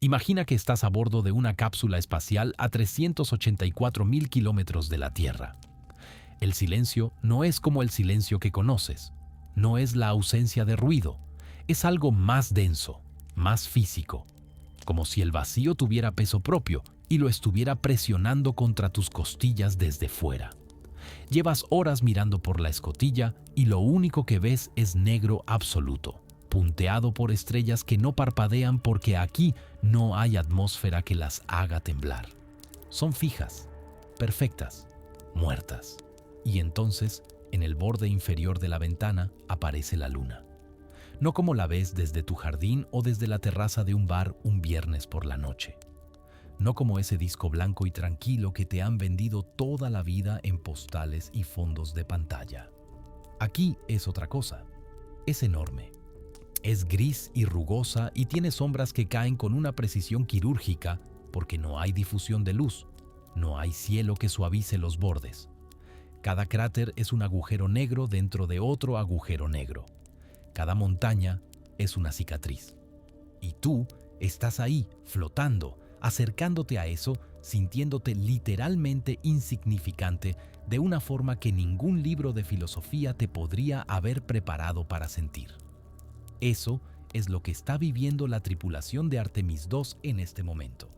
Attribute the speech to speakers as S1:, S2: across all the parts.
S1: Imagina que estás a bordo de una cápsula espacial a 384.000 kilómetros de la Tierra. El silencio no es como el silencio que conoces. No es la ausencia de ruido. Es algo más denso, más físico. Como si el vacío tuviera peso propio y lo estuviera presionando contra tus costillas desde fuera. Llevas horas mirando por la escotilla y lo único que ves es negro absoluto, punteado por estrellas que no parpadean porque aquí no hay atmósfera que las haga temblar. Son fijas, perfectas, muertas. Y entonces, en el borde inferior de la ventana, aparece la luna. No como la ves desde tu jardín o desde la terraza de un bar un viernes por la noche. No como ese disco blanco y tranquilo que te han vendido toda la vida en postales y fondos de pantalla. Aquí es otra cosa. Es enorme. Es gris y rugosa y tiene sombras que caen con una precisión quirúrgica porque no hay difusión de luz, no hay cielo que suavice los bordes. Cada cráter es un agujero negro dentro de otro agujero negro. Cada montaña es una cicatriz. Y tú estás ahí, flotando, acercándote a eso, sintiéndote literalmente insignificante de una forma que ningún libro de filosofía te podría haber preparado para sentir. Eso es lo que está viviendo la tripulación de Artemis II en este momento.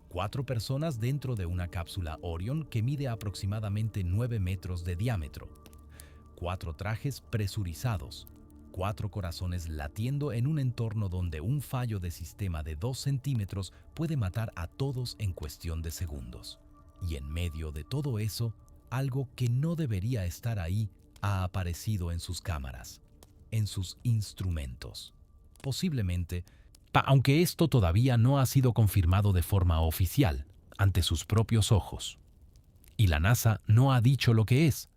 S1: 4 personas dentro de una cápsula Orion que mide aproximadamente 9 metros de diámetro. 4 trajes presurizados. 4 corazones latiendo en un entorno donde un fallo de sistema de 2 centímetros puede matar a todos en cuestión de segundos. Y en medio de todo eso, algo que no debería estar ahí ha aparecido en sus cámaras, en sus instrumentos. Posiblemente, aunque esto todavía no ha sido confirmado de forma oficial, ante sus propios ojos. Y la NASA no ha dicho lo que es.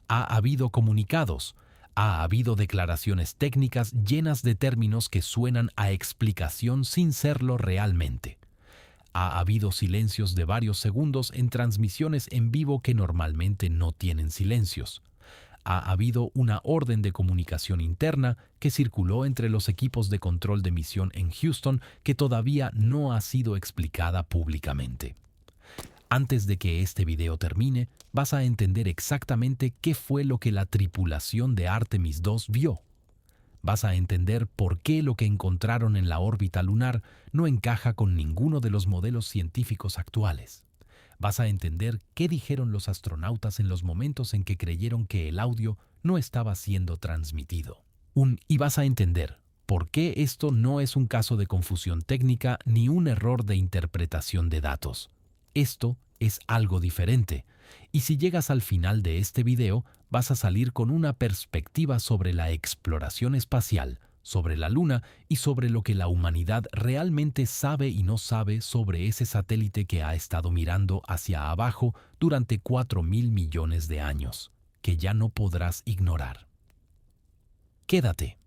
S1: Ha habido comunicados, ha habido declaraciones técnicas llenas de términos que suenan a explicación sin serlo realmente. Ha habido silencios de varios segundos en transmisiones en vivo que normalmente no tienen silencios. Ha habido una orden de comunicación interna que circuló entre los equipos de control de misión en Houston que todavía no ha sido explicada públicamente. Antes de que este video termine, vas a entender exactamente qué fue lo que la tripulación de Artemis II vio. Vas a entender por qué lo que encontraron en la órbita lunar no encaja con ninguno de los modelos científicos actuales. Vas a entender qué dijeron los astronautas en los momentos en que creyeron que el audio no estaba siendo transmitido. Y vas a entender por qué esto no es un caso de confusión técnica ni un error de interpretación de datos. Esto es algo diferente, y si llegas al final de este video, vas a salir con una perspectiva sobre la exploración espacial, sobre la Luna y sobre lo que la humanidad realmente sabe y no sabe sobre ese satélite que ha estado mirando hacia abajo durante 4.000 millones de años, que ya no podrás ignorar. Quédate.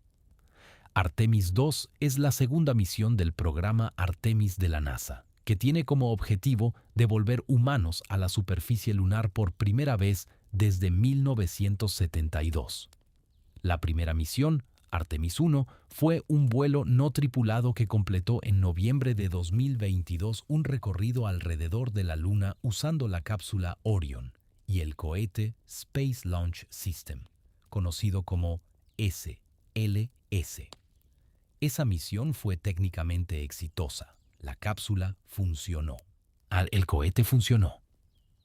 S1: Artemis II es la segunda misión del programa Artemis de la NASA, que tiene como objetivo devolver humanos a la superficie lunar por primera vez desde 1972. La primera misión, Artemis I, fue un vuelo no tripulado que completó en noviembre de 2022 un recorrido alrededor de la Luna usando la cápsula Orion y el cohete Space Launch System, conocido como SLS. Esa misión fue técnicamente exitosa. La cápsula funcionó. El cohete funcionó.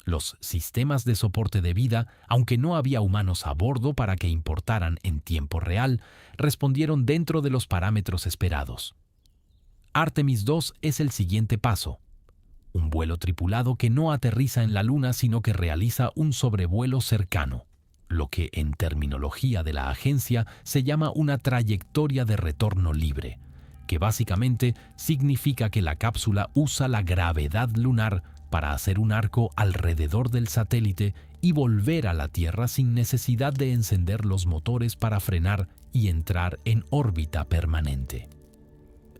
S1: Los sistemas de soporte de vida, aunque no había humanos a bordo para que importaran en tiempo real, respondieron dentro de los parámetros esperados. Artemis II es el siguiente paso. Un vuelo tripulado que no aterriza en la Luna, sino que realiza un sobrevuelo cercano, lo que en terminología de la agencia se llama una trayectoria de retorno libre, que básicamente significa que la cápsula usa la gravedad lunar para hacer un arco alrededor del satélite y volver a la Tierra sin necesidad de encender los motores para frenar y entrar en órbita permanente.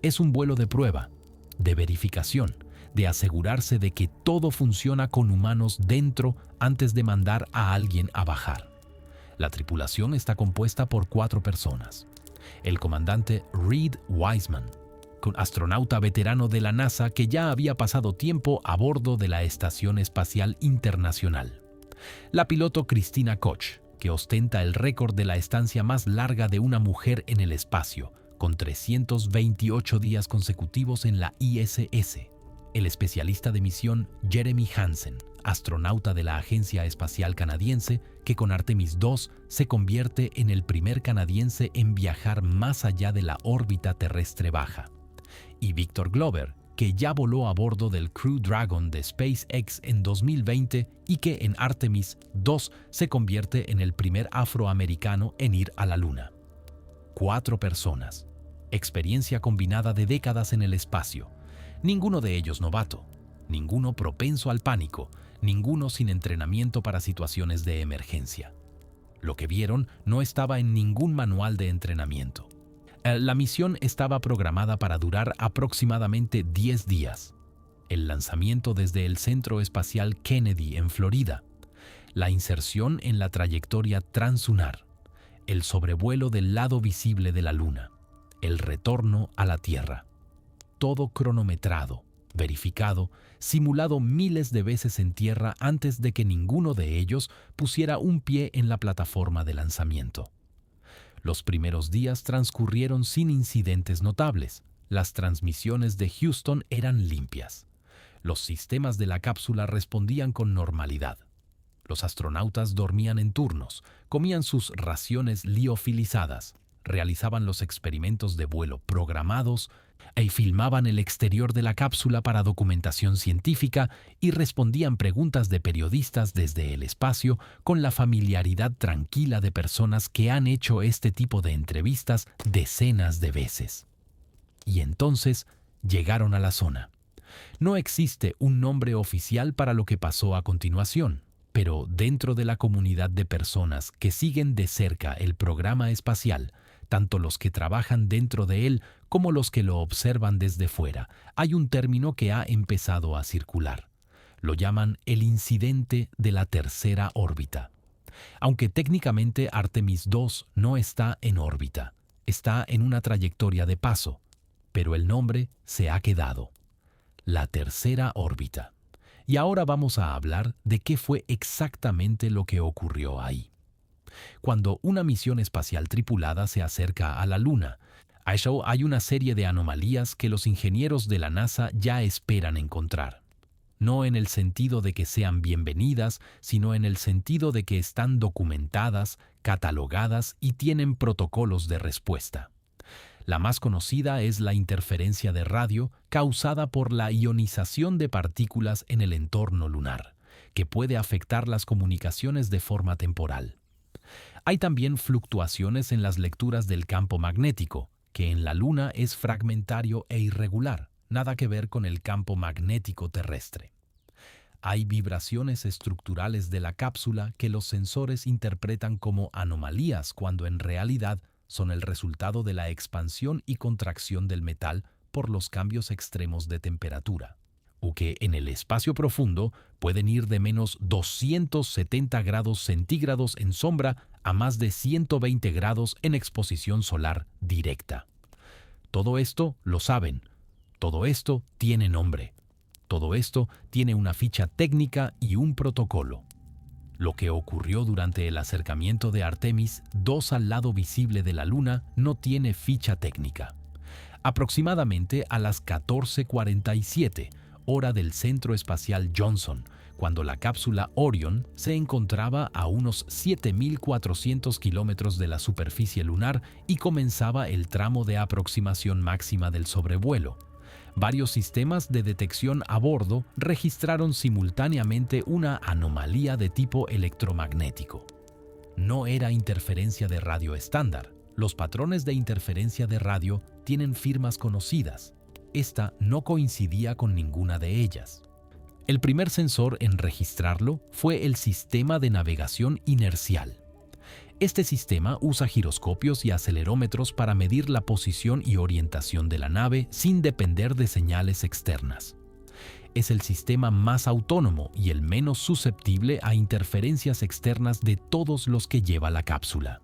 S1: Es un vuelo de prueba, de verificación, de asegurarse de que todo funciona con humanos dentro antes de mandar a alguien a bajar. La tripulación está compuesta por 4 personas. El comandante Reed Wiseman, astronauta veterano de la NASA que ya había pasado tiempo a bordo de la Estación Espacial Internacional. La piloto Christina Koch, que ostenta el récord de la estancia más larga de una mujer en el espacio, con 328 días consecutivos en la ISS. El especialista de misión Jeremy Hansen, astronauta de la Agencia Espacial Canadiense, que con Artemis II se convierte en el primer canadiense en viajar más allá de la órbita terrestre baja. Y Victor Glover, que ya voló a bordo del Crew Dragon de SpaceX en 2020 y que en Artemis II se convierte en el primer afroamericano en ir a la Luna. 4 personas. Experiencia combinada de décadas en el espacio. Ninguno de ellos novato, ninguno propenso al pánico, ninguno sin entrenamiento para situaciones de emergencia. Lo que vieron no estaba en ningún manual de entrenamiento. La misión estaba programada para durar aproximadamente 10 días. El lanzamiento desde el Centro Espacial Kennedy en Florida, la inserción en la trayectoria translunar, el sobrevuelo del lado visible de la Luna, el retorno a la Tierra. Todo cronometrado, verificado, simulado miles de veces en tierra antes de que ninguno de ellos pusiera un pie en la plataforma de lanzamiento. Los primeros días transcurrieron sin incidentes notables. Las transmisiones de Houston eran limpias. Los sistemas de la cápsula respondían con normalidad. Los astronautas dormían en turnos, comían sus raciones liofilizadas, realizaban los experimentos de vuelo programados y filmaban el exterior de la cápsula para documentación científica y respondían preguntas de periodistas desde el espacio con la familiaridad tranquila de personas que han hecho este tipo de entrevistas decenas de veces. Y entonces llegaron a la zona. No existe un nombre oficial para lo que pasó a continuación, pero dentro de la comunidad de personas que siguen de cerca el programa espacial, tanto los que trabajan dentro de él como los que lo observan desde fuera, hay un término que ha empezado a circular. Lo llaman el incidente de la tercera órbita. Aunque técnicamente Artemis II no está en órbita, está en una trayectoria de paso, pero el nombre se ha quedado. La tercera órbita. Y ahora vamos a hablar de qué fue exactamente lo que ocurrió ahí. Cuando una misión espacial tripulada se acerca a la Luna, hay una serie de anomalías que los ingenieros de la NASA ya esperan encontrar. No en el sentido de que sean bienvenidas, sino en el sentido de que están documentadas, catalogadas y tienen protocolos de respuesta. La más conocida es la interferencia de radio causada por la ionización de partículas en el entorno lunar, que puede afectar las comunicaciones de forma temporal. Hay también fluctuaciones en las lecturas del campo magnético, que en la Luna es fragmentario e irregular, nada que ver con el campo magnético terrestre. Hay vibraciones estructurales de la cápsula que los sensores interpretan como anomalías cuando en realidad son el resultado de la expansión y contracción del metal por los cambios extremos de temperatura, o que en el espacio profundo pueden ir de menos 270 grados centígrados en sombra a más de 120 grados en exposición solar directa. Todo esto lo saben. Todo esto tiene nombre. Todo esto tiene una ficha técnica y un protocolo. Lo que ocurrió durante el acercamiento de Artemis II al lado visible de la Luna no tiene ficha técnica. Aproximadamente a las 14:47, hora del Centro Espacial Johnson, cuando la cápsula Orion se encontraba a unos 7.400 kilómetros de la superficie lunar y comenzaba el tramo de aproximación máxima del sobrevuelo. Varios sistemas de detección a bordo registraron simultáneamente una anomalía de tipo electromagnético. No era interferencia de radio estándar. Los patrones de interferencia de radio tienen firmas conocidas. Esta no coincidía con ninguna de ellas. El primer sensor en registrarlo fue el sistema de navegación inercial. Este sistema usa giroscopios y acelerómetros para medir la posición y orientación de la nave sin depender de señales externas. Es el sistema más autónomo y el menos susceptible a interferencias externas de todos los que lleva la cápsula.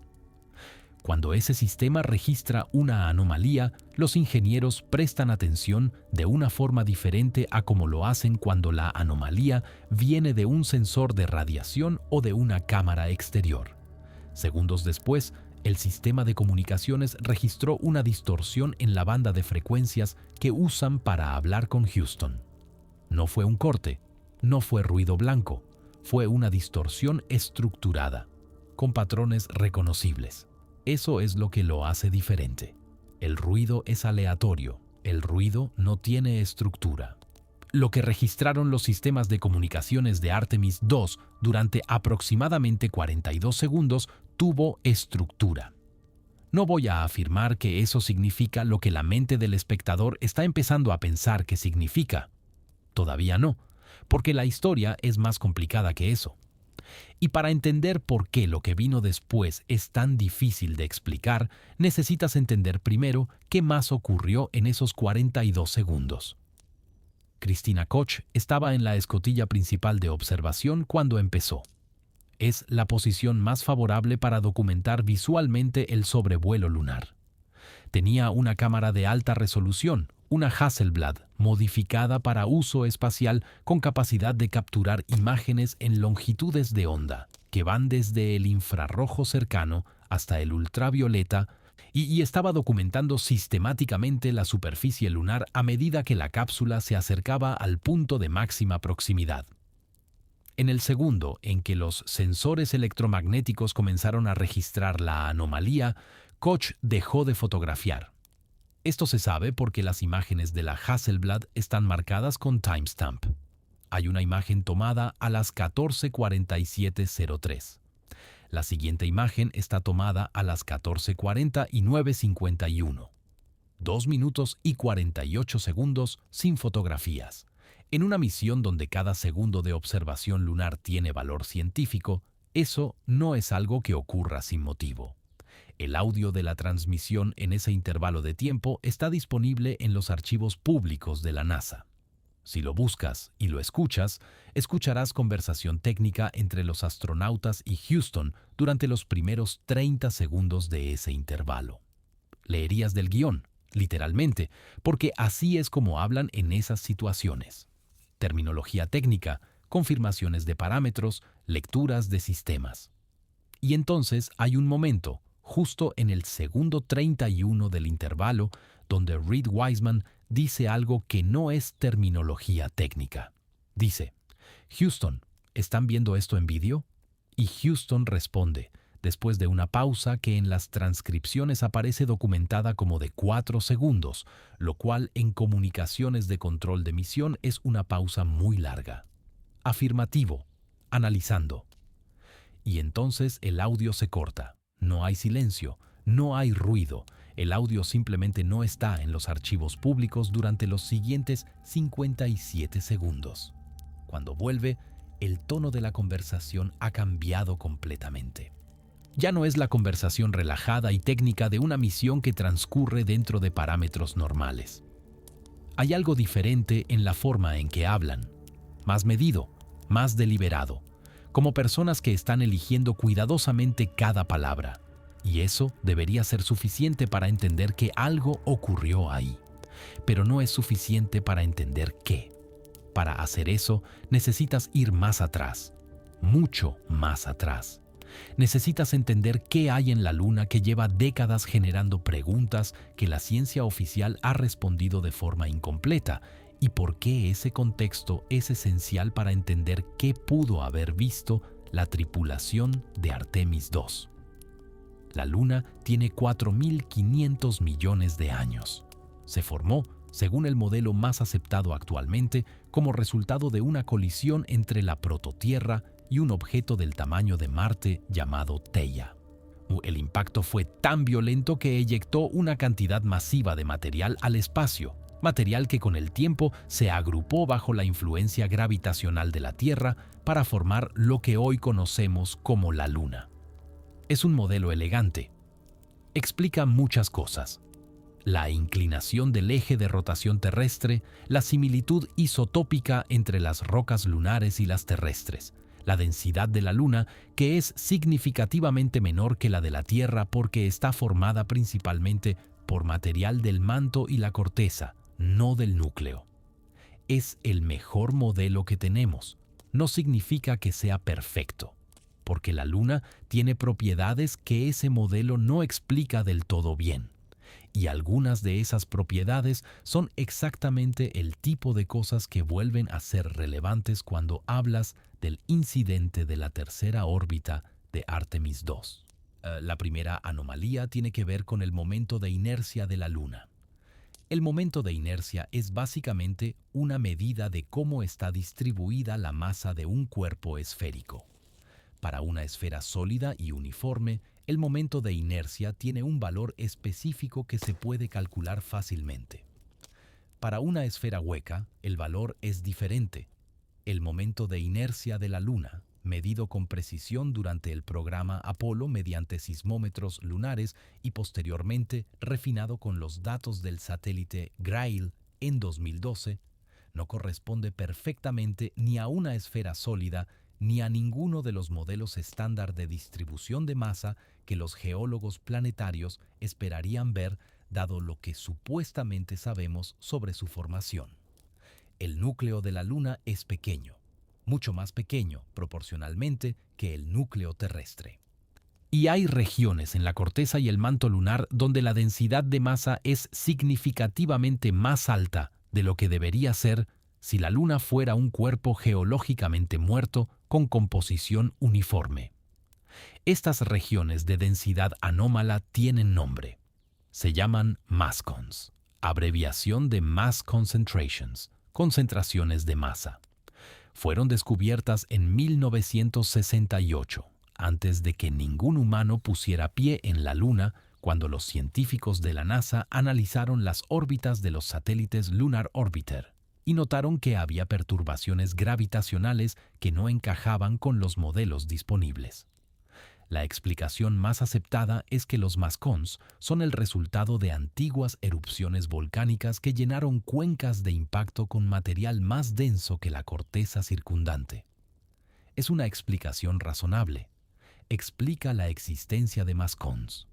S1: Cuando ese sistema registra una anomalía, los ingenieros prestan atención de una forma diferente a como lo hacen cuando la anomalía viene de un sensor de radiación o de una cámara exterior. Segundos después, el sistema de comunicaciones registró una distorsión en la banda de frecuencias que usan para hablar con Houston. No fue un corte, no fue ruido blanco, fue una distorsión estructurada, con patrones reconocibles. Eso es lo que lo hace diferente. El ruido es aleatorio, el ruido no tiene estructura. Lo que registraron los sistemas de comunicaciones de Artemis II durante aproximadamente 42 segundos tuvo estructura. No voy a afirmar que eso significa lo que la mente del espectador está empezando a pensar que significa. Todavía no, porque la historia es más complicada que eso. Y para entender por qué lo que vino después es tan difícil de explicar, necesitas entender primero qué más ocurrió en esos 42 segundos. Christina Koch estaba en la escotilla principal de observación cuando empezó. Es la posición más favorable para documentar visualmente el sobrevuelo lunar. Tenía una cámara de alta resolución, una Hasselblad modificada para uso espacial con capacidad de capturar imágenes en longitudes de onda, que van desde el infrarrojo cercano hasta el ultravioleta, y estaba documentando sistemáticamente la superficie lunar a medida que la cápsula se acercaba al punto de máxima proximidad. En el segundo en que los sensores electromagnéticos comenzaron a registrar la anomalía, Koch dejó de fotografiar. Esto se sabe porque las imágenes de la Hasselblad están marcadas con timestamp. Hay una imagen tomada a las 14:47:03. La siguiente imagen está tomada a las 14:40 y 9:51. 2 minutos y 48 segundos sin fotografías. En una misión donde cada segundo de observación lunar tiene valor científico, eso no es algo que ocurra sin motivo. El audio de la transmisión en ese intervalo de tiempo está disponible en los archivos públicos de la NASA. Si lo buscas y lo escuchas, escucharás conversación técnica entre los astronautas y Houston durante los primeros 30 segundos de ese intervalo. Leerías del guión, literalmente, porque así es como hablan en esas situaciones. Terminología técnica, confirmaciones de parámetros, lecturas de sistemas. Y entonces hay un momento, justo en el segundo 31 del intervalo, donde Reed Wiseman dice algo que no es terminología técnica. Dice, Houston, ¿están viendo esto en vídeo? Y Houston responde, después de una pausa que en las transcripciones aparece documentada como de 4 segundos, lo cual en comunicaciones de control de misión es una pausa muy larga. Afirmativo, analizando. Y entonces el audio se corta. No hay silencio, no hay ruido. El audio simplemente no está en los archivos públicos durante los siguientes 57 segundos. Cuando vuelve, el tono de la conversación ha cambiado completamente. Ya no es la conversación relajada y técnica de una misión que transcurre dentro de parámetros normales. Hay algo diferente en la forma en que hablan, más medido, más deliberado, como personas que están eligiendo cuidadosamente cada palabra. Y eso debería ser suficiente para entender que algo ocurrió ahí. Pero no es suficiente para entender qué. Para hacer eso, necesitas ir más atrás, mucho más atrás. Necesitas entender qué hay en la Luna que lleva décadas generando preguntas que la ciencia oficial ha respondido de forma incompleta, y por qué ese contexto es esencial para entender qué pudo haber visto la tripulación de Artemis II. La Luna tiene 4.500 millones de años. Se formó, según el modelo más aceptado actualmente, como resultado de una colisión entre la prototierra y un objeto del tamaño de Marte llamado Theia. El impacto fue tan violento que eyectó una cantidad masiva de material al espacio, material que con el tiempo se agrupó bajo la influencia gravitacional de la Tierra para formar lo que hoy conocemos como la Luna. Es un modelo elegante. Explica muchas cosas. La inclinación del eje de rotación terrestre, la similitud isotópica entre las rocas lunares y las terrestres, La densidad de la Luna, que es significativamente menor que la de la Tierra porque está formada principalmente por material del manto y la corteza, no del núcleo. Es el mejor modelo que tenemos. No significa que sea perfecto, porque la Luna tiene propiedades que ese modelo no explica del todo bien. Y algunas de esas propiedades son exactamente el tipo de cosas que vuelven a ser relevantes cuando hablas del incidente de la tercera órbita de Artemis II. La primera anomalía tiene que ver con el momento de inercia de la Luna. El momento de inercia es básicamente una medida de cómo está distribuida la masa de un cuerpo esférico. Para una esfera sólida y uniforme, el momento de inercia tiene un valor específico que se puede calcular fácilmente. Para una esfera hueca, el valor es diferente. El momento de inercia de la Luna, medido con precisión durante el programa Apolo mediante sismómetros lunares y posteriormente refinado con los datos del satélite Grail en 2012, no corresponde perfectamente ni a una esfera sólida ni a ninguno de los modelos estándar de distribución de masa que los geólogos planetarios esperarían ver dado lo que supuestamente sabemos sobre su formación. El núcleo de la Luna es pequeño, mucho más pequeño proporcionalmente que el núcleo terrestre. Y hay regiones en la corteza y el manto lunar donde la densidad de masa es significativamente más alta de lo que debería ser si la Luna fuera un cuerpo geológicamente muerto con composición uniforme. Estas regiones de densidad anómala tienen nombre. Se llaman MASCONs, abreviación de Mass Concentrations, concentraciones de masa. Fueron descubiertas en 1968, antes de que ningún humano pusiera pie en la Luna, cuando los científicos de la NASA analizaron las órbitas de los satélites Lunar Orbiter y notaron que había perturbaciones gravitacionales que no encajaban con los modelos disponibles. La explicación más aceptada es que los mascons son el resultado de antiguas erupciones volcánicas que llenaron cuencas de impacto con material más denso que la corteza circundante. Es una explicación razonable. Explica la existencia de mascons.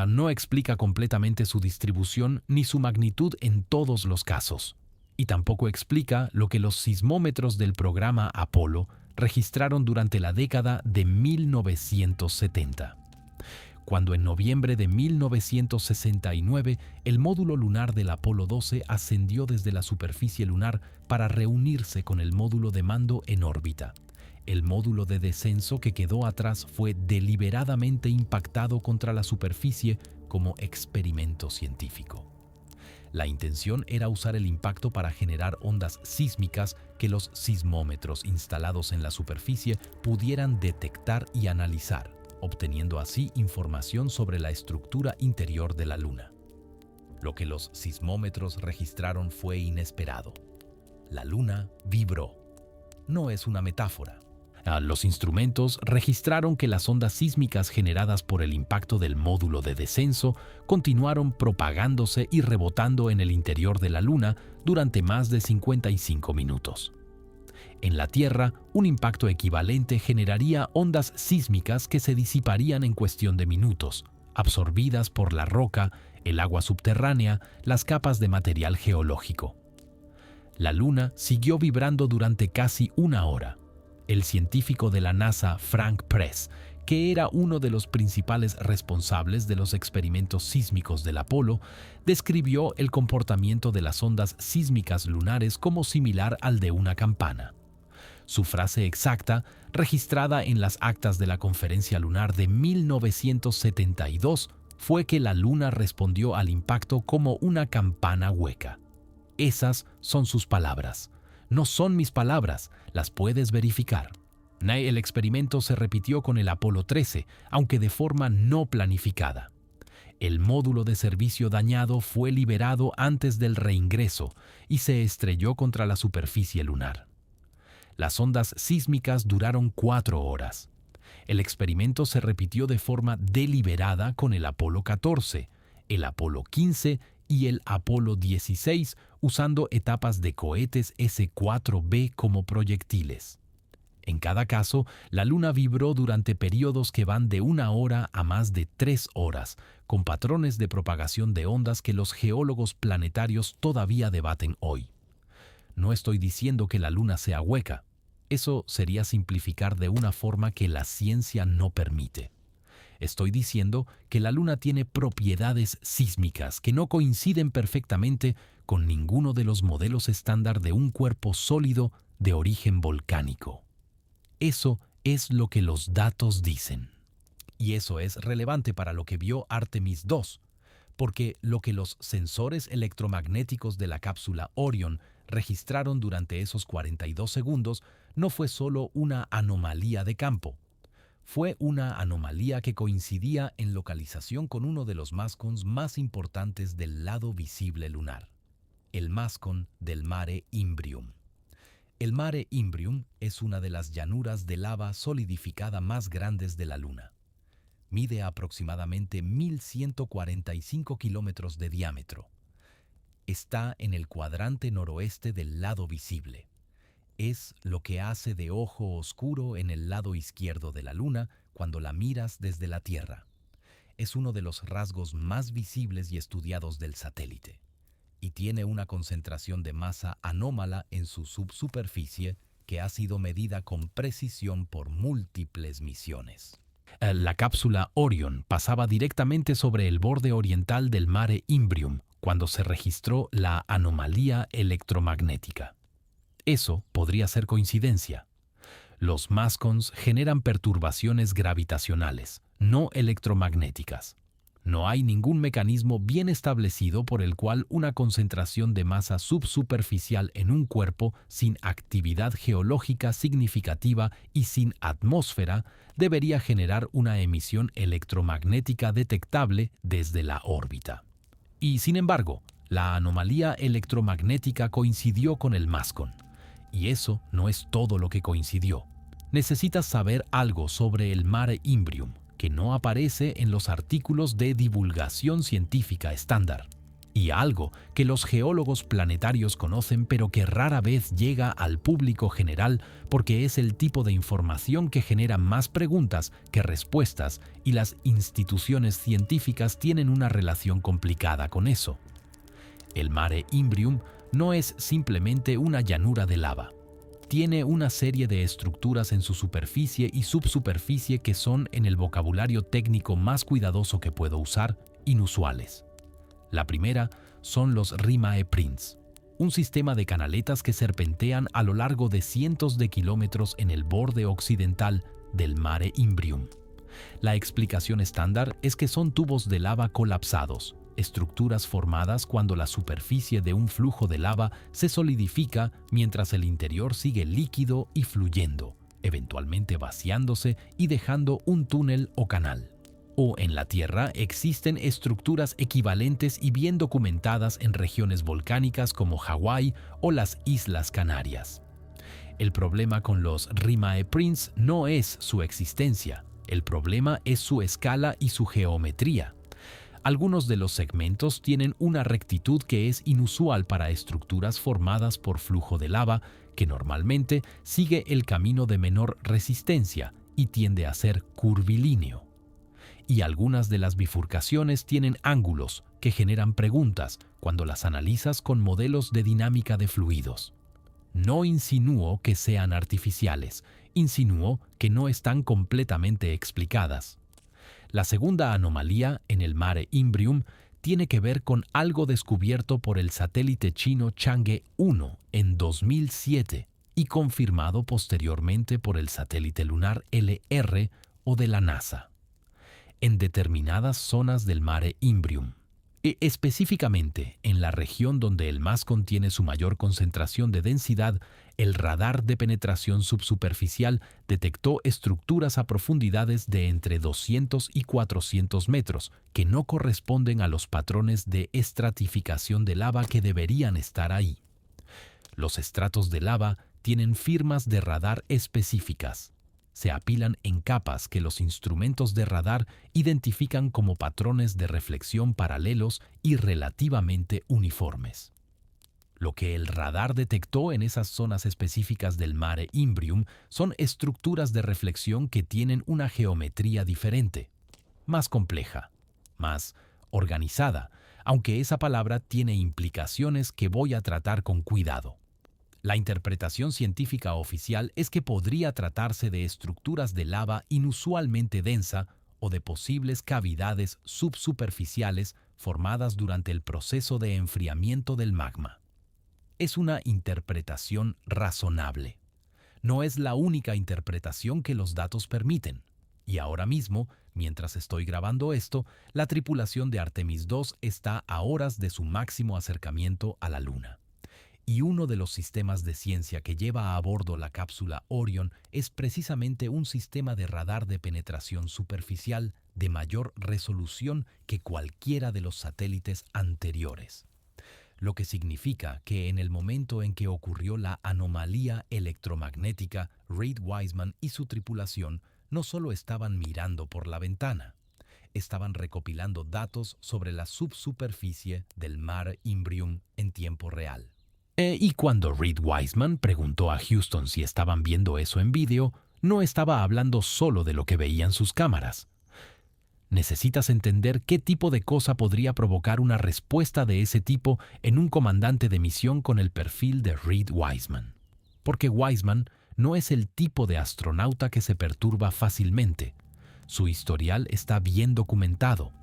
S1: No explica completamente su distribución ni su magnitud en todos los casos. Y tampoco explica lo que los sismómetros del programa Apolo registraron durante la década de 1970, cuando en noviembre de 1969 el módulo lunar del Apolo 12 ascendió desde la superficie lunar para reunirse con el módulo de mando en órbita. El módulo de descenso que quedó atrás fue deliberadamente impactado contra la superficie como experimento científico. La intención era usar el impacto para generar ondas sísmicas que los sismómetros instalados en la superficie pudieran detectar y analizar, obteniendo así información sobre la estructura interior de la Luna. Lo que los sismómetros registraron fue inesperado. La Luna vibró. No es una metáfora. Los instrumentos registraron que las ondas sísmicas generadas por el impacto del módulo de descenso continuaron propagándose y rebotando en el interior de la Luna durante más de 55 minutos. En la Tierra, un impacto equivalente generaría ondas sísmicas que se disiparían en cuestión de minutos, absorbidas por la roca, el agua subterránea, las capas de material geológico. La Luna siguió vibrando durante casi una hora. El científico de la NASA, Frank Press, que era uno de los principales responsables de los experimentos sísmicos del Apolo, describió el comportamiento de las ondas sísmicas lunares como similar al de una campana. Su frase exacta, registrada en las actas de la Conferencia Lunar de 1972, fue que la Luna respondió al impacto como una campana hueca. Esas son sus palabras. No son mis palabras, las puedes verificar. El experimento se repitió con el Apolo 13, aunque de forma no planificada. El módulo de servicio dañado fue liberado antes del reingreso y se estrelló contra la superficie lunar. Las ondas sísmicas duraron 4 horas. El experimento se repitió de forma deliberada con el Apolo 14, el Apolo 15 y el Apolo 16, usando etapas de cohetes S-4B como proyectiles. En cada caso, la Luna vibró durante periodos que van de 1 hora a más de 3 horas, con patrones de propagación de ondas que los geólogos planetarios todavía debaten hoy. No estoy diciendo que la Luna sea hueca. Eso sería simplificar de una forma que la ciencia no permite. Estoy diciendo que la Luna tiene propiedades sísmicas que no coinciden perfectamente con ninguno de los modelos estándar de un cuerpo sólido de origen volcánico. Eso es lo que los datos dicen. Y eso es relevante para lo que vio Artemis 2, porque lo que los sensores electromagnéticos de la cápsula Orion registraron durante esos 42 segundos no fue solo una anomalía de campo. Fue una anomalía que coincidía en localización con uno de los MASCONs más importantes del lado visible lunar, el MASCON del Mare Imbrium. El Mare Imbrium es una de las llanuras de lava solidificada más grandes de la Luna. Mide aproximadamente 1.145 kilómetros de diámetro. Está en el cuadrante noroeste del lado visible. Es lo que hace de ojo oscuro en el lado izquierdo de la Luna cuando la miras desde la Tierra. Es uno de los rasgos más visibles y estudiados del satélite, y tiene una concentración de masa anómala en su subsuperficie que ha sido medida con precisión por múltiples misiones. La cápsula Orion pasaba directamente sobre el borde oriental del Mare Imbrium cuando se registró la anomalía electromagnética. Eso podría ser coincidencia. Los MASCONs generan perturbaciones gravitacionales, no electromagnéticas. No hay ningún mecanismo bien establecido por el cual una concentración de masa subsuperficial en un cuerpo sin actividad geológica significativa y sin atmósfera debería generar una emisión electromagnética detectable desde la órbita. Y sin embargo, la anomalía electromagnética coincidió con el MASCON. Y eso no es todo lo que coincidió. Necesitas saber algo sobre el Mare Imbrium, que no aparece en los artículos de divulgación científica estándar, y algo que los geólogos planetarios conocen pero que rara vez llega al público general porque es el tipo de información que genera más preguntas que respuestas y las instituciones científicas tienen una relación complicada con eso. El Mare Imbrium no es simplemente una llanura de lava. Tiene una serie de estructuras en su superficie y subsuperficie que son, en el vocabulario técnico más cuidadoso que puedo usar, inusuales. La primera son los Rimae Prints, un sistema de canaletas que serpentean a lo largo de cientos de kilómetros en el borde occidental del Mare Imbrium. La explicación estándar es que son tubos de lava colapsados, estructuras formadas cuando la superficie de un flujo de lava se solidifica mientras el interior sigue líquido y fluyendo, eventualmente vaciándose y dejando un túnel o canal. O en la Tierra existen estructuras equivalentes y bien documentadas en regiones volcánicas como Hawái o las Islas Canarias. El problema con los Rimae Prints no es su existencia, el problema es su escala y su geometría. Algunos de los segmentos tienen una rectitud que es inusual para estructuras formadas por flujo de lava, que normalmente sigue el camino de menor resistencia y tiende a ser curvilíneo. Y algunas de las bifurcaciones tienen ángulos que generan preguntas cuando las analizas con modelos de dinámica de fluidos. No insinúo que sean artificiales, insinúo que no están completamente explicadas. La segunda anomalía en el Mare Imbrium tiene que ver con algo descubierto por el satélite chino Chang'e 1 en 2007 y confirmado posteriormente por el satélite lunar LR o de la NASA. En determinadas zonas del Mare Imbrium, específicamente en la región donde el MASCON tiene su mayor concentración de densidad, el radar de penetración subsuperficial detectó estructuras a profundidades de entre 200 y 400 metros que no corresponden a los patrones de estratificación de lava que deberían estar ahí. Los estratos de lava tienen firmas de radar específicas. Se apilan en capas que los instrumentos de radar identifican como patrones de reflexión paralelos y relativamente uniformes. Lo que el radar detectó en esas zonas específicas del Mare Imbrium son estructuras de reflexión que tienen una geometría diferente, más compleja, más organizada, aunque esa palabra tiene implicaciones que voy a tratar con cuidado. La interpretación científica oficial es que podría tratarse de estructuras de lava inusualmente densa o de posibles cavidades subsuperficiales formadas durante el proceso de enfriamiento del magma. Es una interpretación razonable. No es la única interpretación que los datos permiten. Y ahora mismo, mientras estoy grabando esto, la tripulación de Artemis II está a horas de su máximo acercamiento a la Luna. Y uno de los sistemas de ciencia que lleva a bordo la cápsula Orion es precisamente un sistema de radar de penetración superficial de mayor resolución que cualquiera de los satélites anteriores. Lo que significa que en el momento en que ocurrió la anomalía electromagnética, Reid Wiseman y su tripulación no solo estaban mirando por la ventana, estaban recopilando datos sobre la subsuperficie del Mare Imbrium en tiempo real. Y cuando Reid Wiseman preguntó a Houston si estaban viendo eso en vídeo, no estaba hablando solo de lo que veían sus cámaras. Necesitas entender qué tipo de cosa podría provocar una respuesta de ese tipo en un comandante de misión con el perfil de Reid Wiseman. Porque Wiseman no es el tipo de astronauta que se perturba fácilmente. Su historial está bien documentado.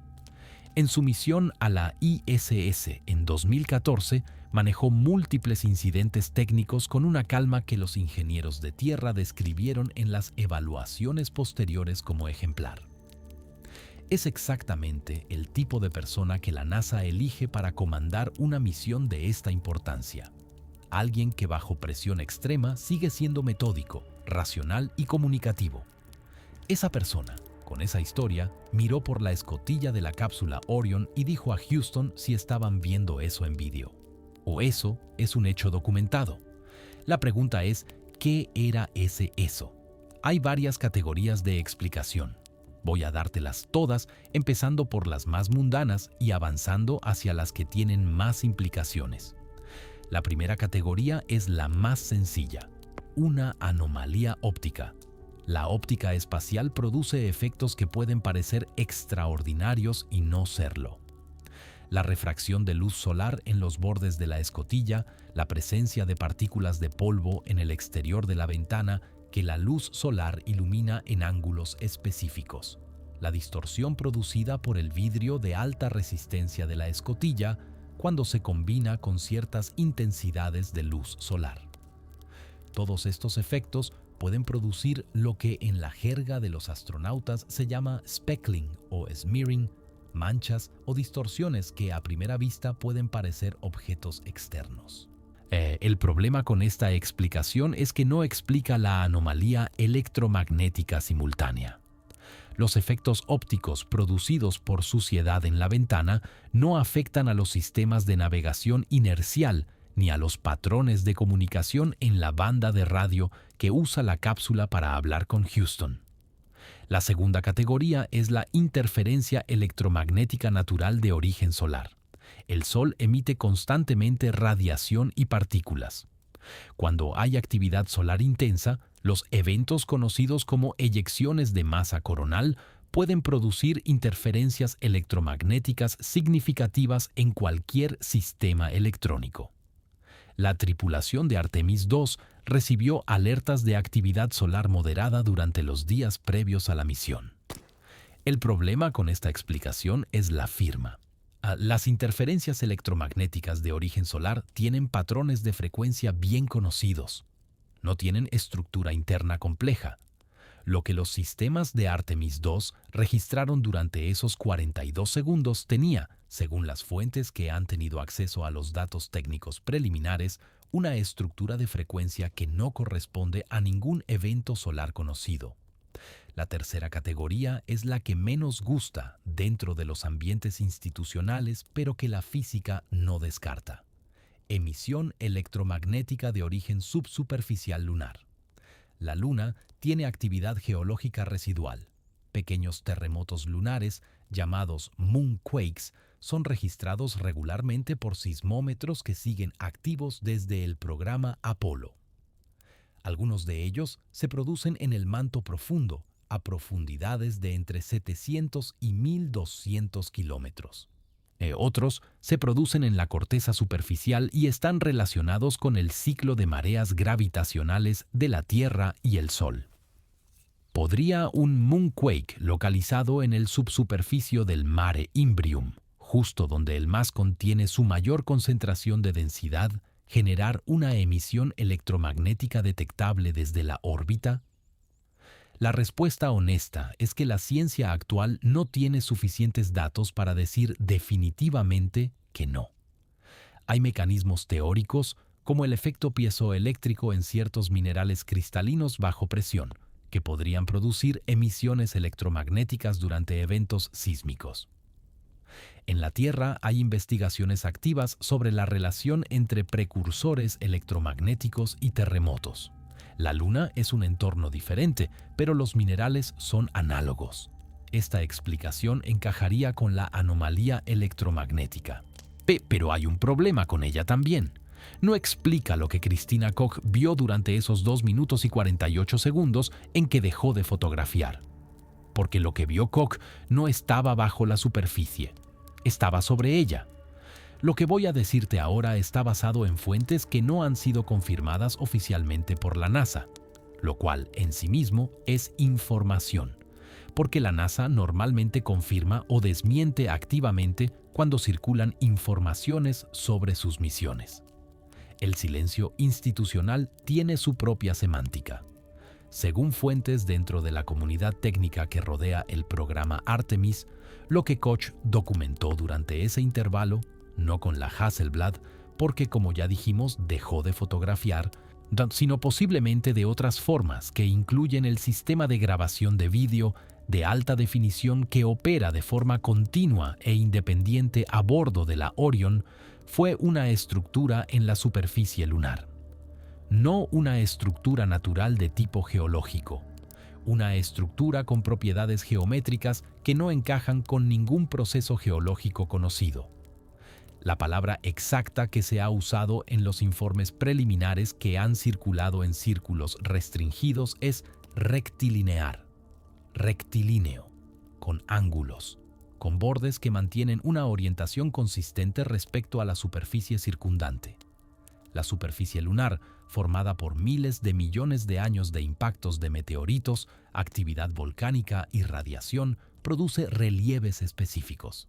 S1: En su misión a la ISS en 2014, manejó múltiples incidentes técnicos con una calma que los ingenieros de tierra describieron en las evaluaciones posteriores como ejemplar. Es exactamente el tipo de persona que la NASA elige para comandar una misión de esta importancia. Alguien que bajo presión extrema sigue siendo metódico, racional y comunicativo. Esa persona, con esa historia, miró por la escotilla de la cápsula Orion y dijo a Houston si estaban viendo eso en vídeo. O eso es un hecho documentado. La pregunta es, ¿qué era ese eso? Hay varias categorías de explicación. Voy a dártelas todas, empezando por las más mundanas y avanzando hacia las que tienen más implicaciones. La primera categoría es la más sencilla, una anomalía óptica. La óptica espacial produce efectos que pueden parecer extraordinarios y no serlo. La refracción de luz solar en los bordes de la escotilla, la presencia de partículas de polvo en el exterior de la ventana que la luz solar ilumina en ángulos específicos, la distorsión producida por el vidrio de alta resistencia de la escotilla cuando se combina con ciertas intensidades de luz solar. Todos estos efectos pueden producir lo que en la jerga de los astronautas se llama speckling o smearing, manchas o distorsiones que a primera vista pueden parecer objetos externos. El problema con esta explicación es que no explica la anomalía electromagnética simultánea. Los efectos ópticos producidos por suciedad en la ventana no afectan a los sistemas de navegación inercial ni a los patrones de comunicación en la banda de radio que usa la cápsula para hablar con Houston. La segunda categoría es la interferencia electromagnética natural de origen solar. El Sol emite constantemente radiación y partículas. Cuando hay actividad solar intensa, los eventos conocidos como eyecciones de masa coronal pueden producir interferencias electromagnéticas significativas en cualquier sistema electrónico. La tripulación de Artemis II recibió alertas de actividad solar moderada durante los días previos a la misión. El problema con esta explicación es la firma. Las interferencias electromagnéticas de origen solar tienen patrones de frecuencia bien conocidos. No tienen estructura interna compleja. Lo que los sistemas de Artemis II registraron durante esos 42 segundos tenía, según las fuentes que han tenido acceso a los datos técnicos preliminares, una estructura de frecuencia que no corresponde a ningún evento solar conocido. La tercera categoría es la que menos gusta dentro de los ambientes institucionales, pero que la física no descarta. Emisión electromagnética de origen subsuperficial lunar. La Luna tiene actividad geológica residual, pequeños terremotos lunares, llamados moonquakes, son registrados regularmente por sismómetros que siguen activos desde el programa Apolo. Algunos de ellos se producen en el manto profundo, a profundidades de entre 700 y 1200 kilómetros. Otros se producen en la corteza superficial y están relacionados con el ciclo de mareas gravitacionales de la Tierra y el Sol. ¿Podría un moonquake localizado en el subsuperficio del Mare Imbrium, justo donde el MAS contiene su mayor concentración de densidad, generar una emisión electromagnética detectable desde la órbita? La respuesta honesta es que la ciencia actual no tiene suficientes datos para decir definitivamente que no. Hay mecanismos teóricos, como el efecto piezoeléctrico en ciertos minerales cristalinos bajo presión, que podrían producir emisiones electromagnéticas durante eventos sísmicos. En la Tierra hay investigaciones activas sobre la relación entre precursores electromagnéticos y terremotos. La Luna es un entorno diferente, pero los minerales son análogos. Esta explicación encajaría con la anomalía electromagnética. Pero hay un problema con ella también. No explica lo que Christina Koch vio durante esos 2 minutos y 48 segundos en que dejó de fotografiar. Porque lo que vio Koch no estaba bajo la superficie, estaba sobre ella. Lo que voy a decirte ahora está basado en fuentes que no han sido confirmadas oficialmente por la NASA, lo cual en sí mismo es información, porque la NASA normalmente confirma o desmiente activamente cuando circulan informaciones sobre sus misiones. El silencio institucional tiene su propia semántica. Según fuentes dentro de la comunidad técnica que rodea el programa Artemis, lo que Koch documentó durante ese intervalo, no con la Hasselblad, porque como ya dijimos dejó de fotografiar, sino posiblemente de otras formas que incluyen el sistema de grabación de vídeo de alta definición que opera de forma continua e independiente a bordo de la Orion, fue una estructura en la superficie lunar. No una estructura natural de tipo geológico, una estructura con propiedades geométricas que no encajan con ningún proceso geológico conocido. La palabra exacta que se ha usado en los informes preliminares que han circulado en círculos restringidos es rectilinear, rectilíneo, con ángulos, con bordes que mantienen una orientación consistente respecto a la superficie circundante. La superficie lunar, formada por miles de millones de años de impactos de meteoritos, actividad volcánica y radiación, produce relieves específicos.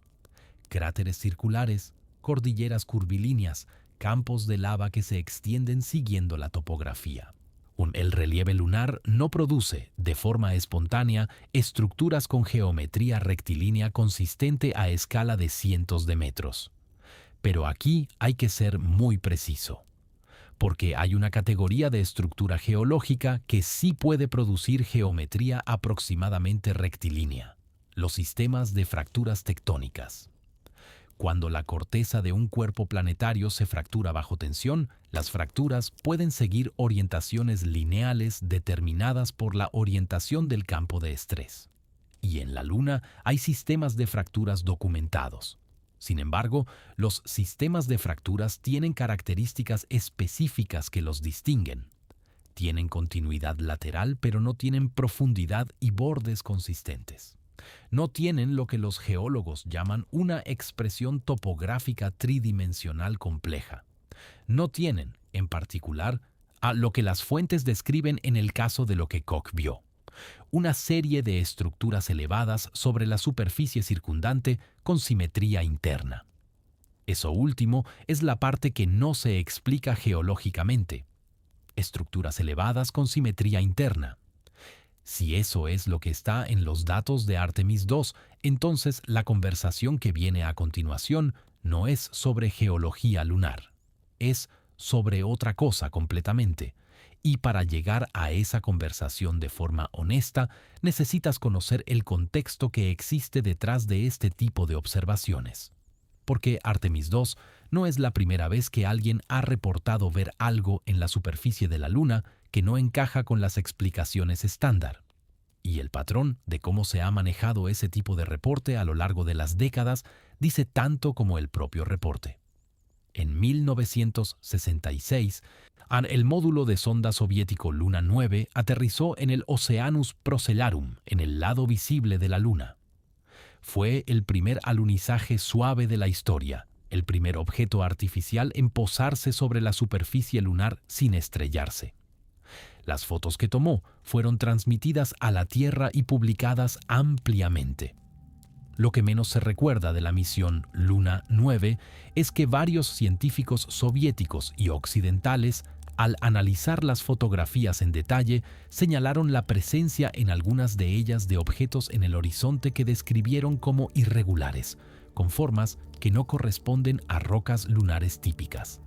S1: Cráteres circulares, cordilleras curvilíneas, campos de lava que se extienden siguiendo la topografía. El relieve lunar no produce, de forma espontánea, estructuras con geometría rectilínea consistente a escala de cientos de metros. Pero aquí hay que ser muy preciso, porque hay una categoría de estructura geológica que sí puede producir geometría aproximadamente rectilínea: los sistemas de fracturas tectónicas. Cuando la corteza de un cuerpo planetario se fractura bajo tensión, las fracturas pueden seguir orientaciones lineales determinadas por la orientación del campo de estrés. Y en la Luna hay sistemas de fracturas documentados. Sin embargo, los sistemas de fracturas tienen características específicas que los distinguen. Tienen continuidad lateral, pero no tienen profundidad y bordes consistentes. No tienen lo que los geólogos llaman una expresión topográfica tridimensional compleja. No tienen, en particular, a lo que las fuentes describen en el caso de lo que Koch vio: una serie de estructuras elevadas sobre la superficie circundante con simetría interna. Eso último es la parte que no se explica geológicamente. Estructuras elevadas con simetría interna. Si eso es lo que está en los datos de Artemis II, entonces la conversación que viene a continuación no es sobre geología lunar, es sobre otra cosa completamente. Y para llegar a esa conversación de forma honesta, necesitas conocer el contexto que existe detrás de este tipo de observaciones. Porque Artemis II no es la primera vez que alguien ha reportado ver algo en la superficie de la Luna que no encaja con las explicaciones estándar. Y el patrón de cómo se ha manejado ese tipo de reporte a lo largo de las décadas dice tanto como el propio reporte. En 1966, el módulo de sonda soviético Luna 9 aterrizó en el Oceanus Procellarum, en el lado visible de la Luna. Fue el primer alunizaje suave de la historia, el primer objeto artificial en posarse sobre la superficie lunar sin estrellarse. Las fotos que tomó fueron transmitidas a la Tierra y publicadas ampliamente. Lo que menos se recuerda de la misión Luna 9 es que varios científicos soviéticos y occidentales, al analizar las fotografías en detalle, señalaron la presencia en algunas de ellas de objetos en el horizonte que describieron como irregulares, con formas que no corresponden a rocas lunares típicas.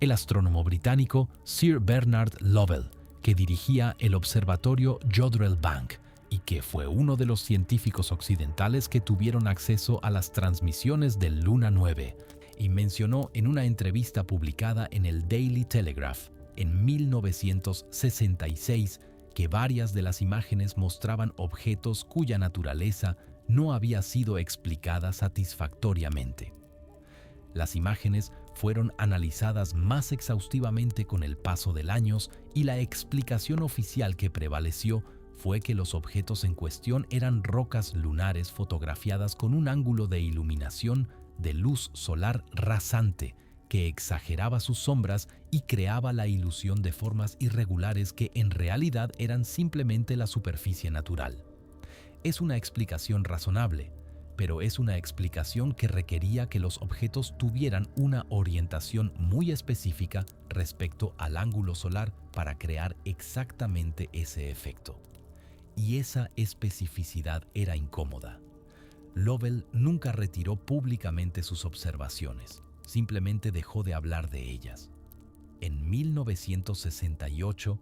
S1: El astrónomo británico Sir Bernard Lovell, que dirigía el observatorio Jodrell Bank, y que fue uno de los científicos occidentales que tuvieron acceso a las transmisiones del Luna 9, y mencionó en una entrevista publicada en el Daily Telegraph en 1966 que varias de las imágenes mostraban objetos cuya naturaleza no había sido explicada satisfactoriamente. Las imágenes fueron analizadas más exhaustivamente con el paso de años y la explicación oficial que prevaleció fue que los objetos en cuestión eran rocas lunares fotografiadas con un ángulo de iluminación de luz solar rasante que exageraba sus sombras y creaba la ilusión de formas irregulares que en realidad eran simplemente la superficie natural. Es una explicación razonable, pero es una explicación que requería que los objetos tuvieran una orientación muy específica respecto al ángulo solar para crear exactamente ese efecto. Y esa especificidad era incómoda. Lovell nunca retiró públicamente sus observaciones, simplemente dejó de hablar de ellas. En 1968,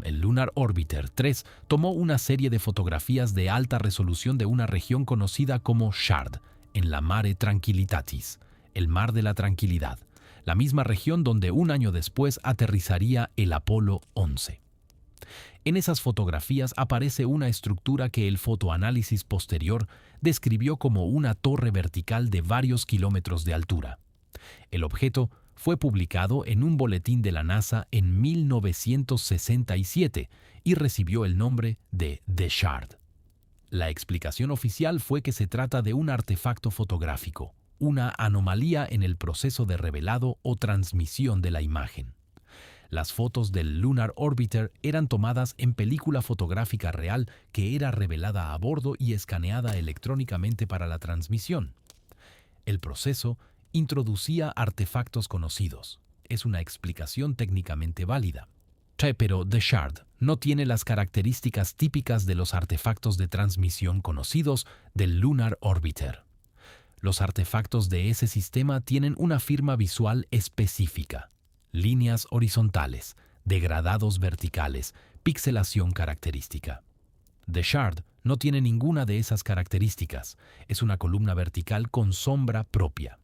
S1: el Lunar Orbiter 3 tomó una serie de fotografías de alta resolución de una región conocida como Shard, en la Mare Tranquillitatis, el Mar de la Tranquilidad, la misma región donde un año después aterrizaría el Apolo 11. En esas fotografías aparece una estructura que el fotoanálisis posterior describió como una torre vertical de varios kilómetros de altura. El objeto fue publicado en un boletín de la NASA en 1967 y recibió el nombre de The Shard. La explicación oficial fue que se trata de un artefacto fotográfico, una anomalía en el proceso de revelado o transmisión de la imagen. Las fotos del Lunar Orbiter eran tomadas en película fotográfica real que era revelada a bordo y escaneada electrónicamente para la transmisión. El proceso introducía artefactos conocidos. Es una explicación técnicamente válida. Pero The Shard no tiene las características típicas de los artefactos de transmisión conocidos del Lunar Orbiter. Los artefactos de ese sistema tienen una firma visual específica. Líneas horizontales, degradados verticales, pixelación característica. The Shard no tiene ninguna de esas características. Es una columna vertical con sombra propia.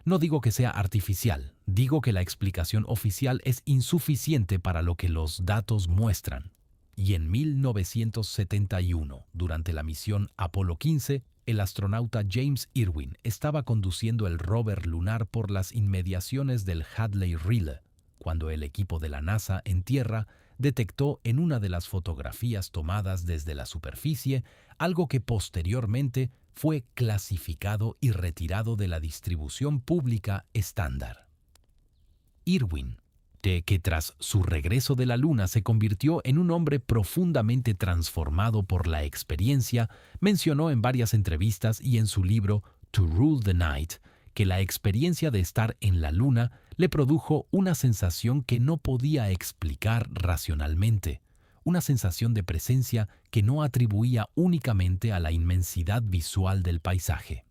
S1: No digo que sea artificial, digo que la explicación oficial es insuficiente para lo que los datos muestran. Y en 1971, durante la misión Apolo 15, el astronauta James Irwin estaba conduciendo el rover lunar por las inmediaciones del Hadley Rille, cuando el equipo de la NASA en tierra detectó en una de las fotografías tomadas desde la superficie algo que posteriormente fue clasificado y retirado de la distribución pública estándar. Irwin, que tras su regreso de la Luna se convirtió en un hombre profundamente transformado por la experiencia, mencionó en varias entrevistas y en su libro To Rule the Night que la experiencia de estar en la Luna le produjo una sensación que no podía explicar racionalmente, una sensación de presencia que no atribuía únicamente a la inmensidad visual del paisaje.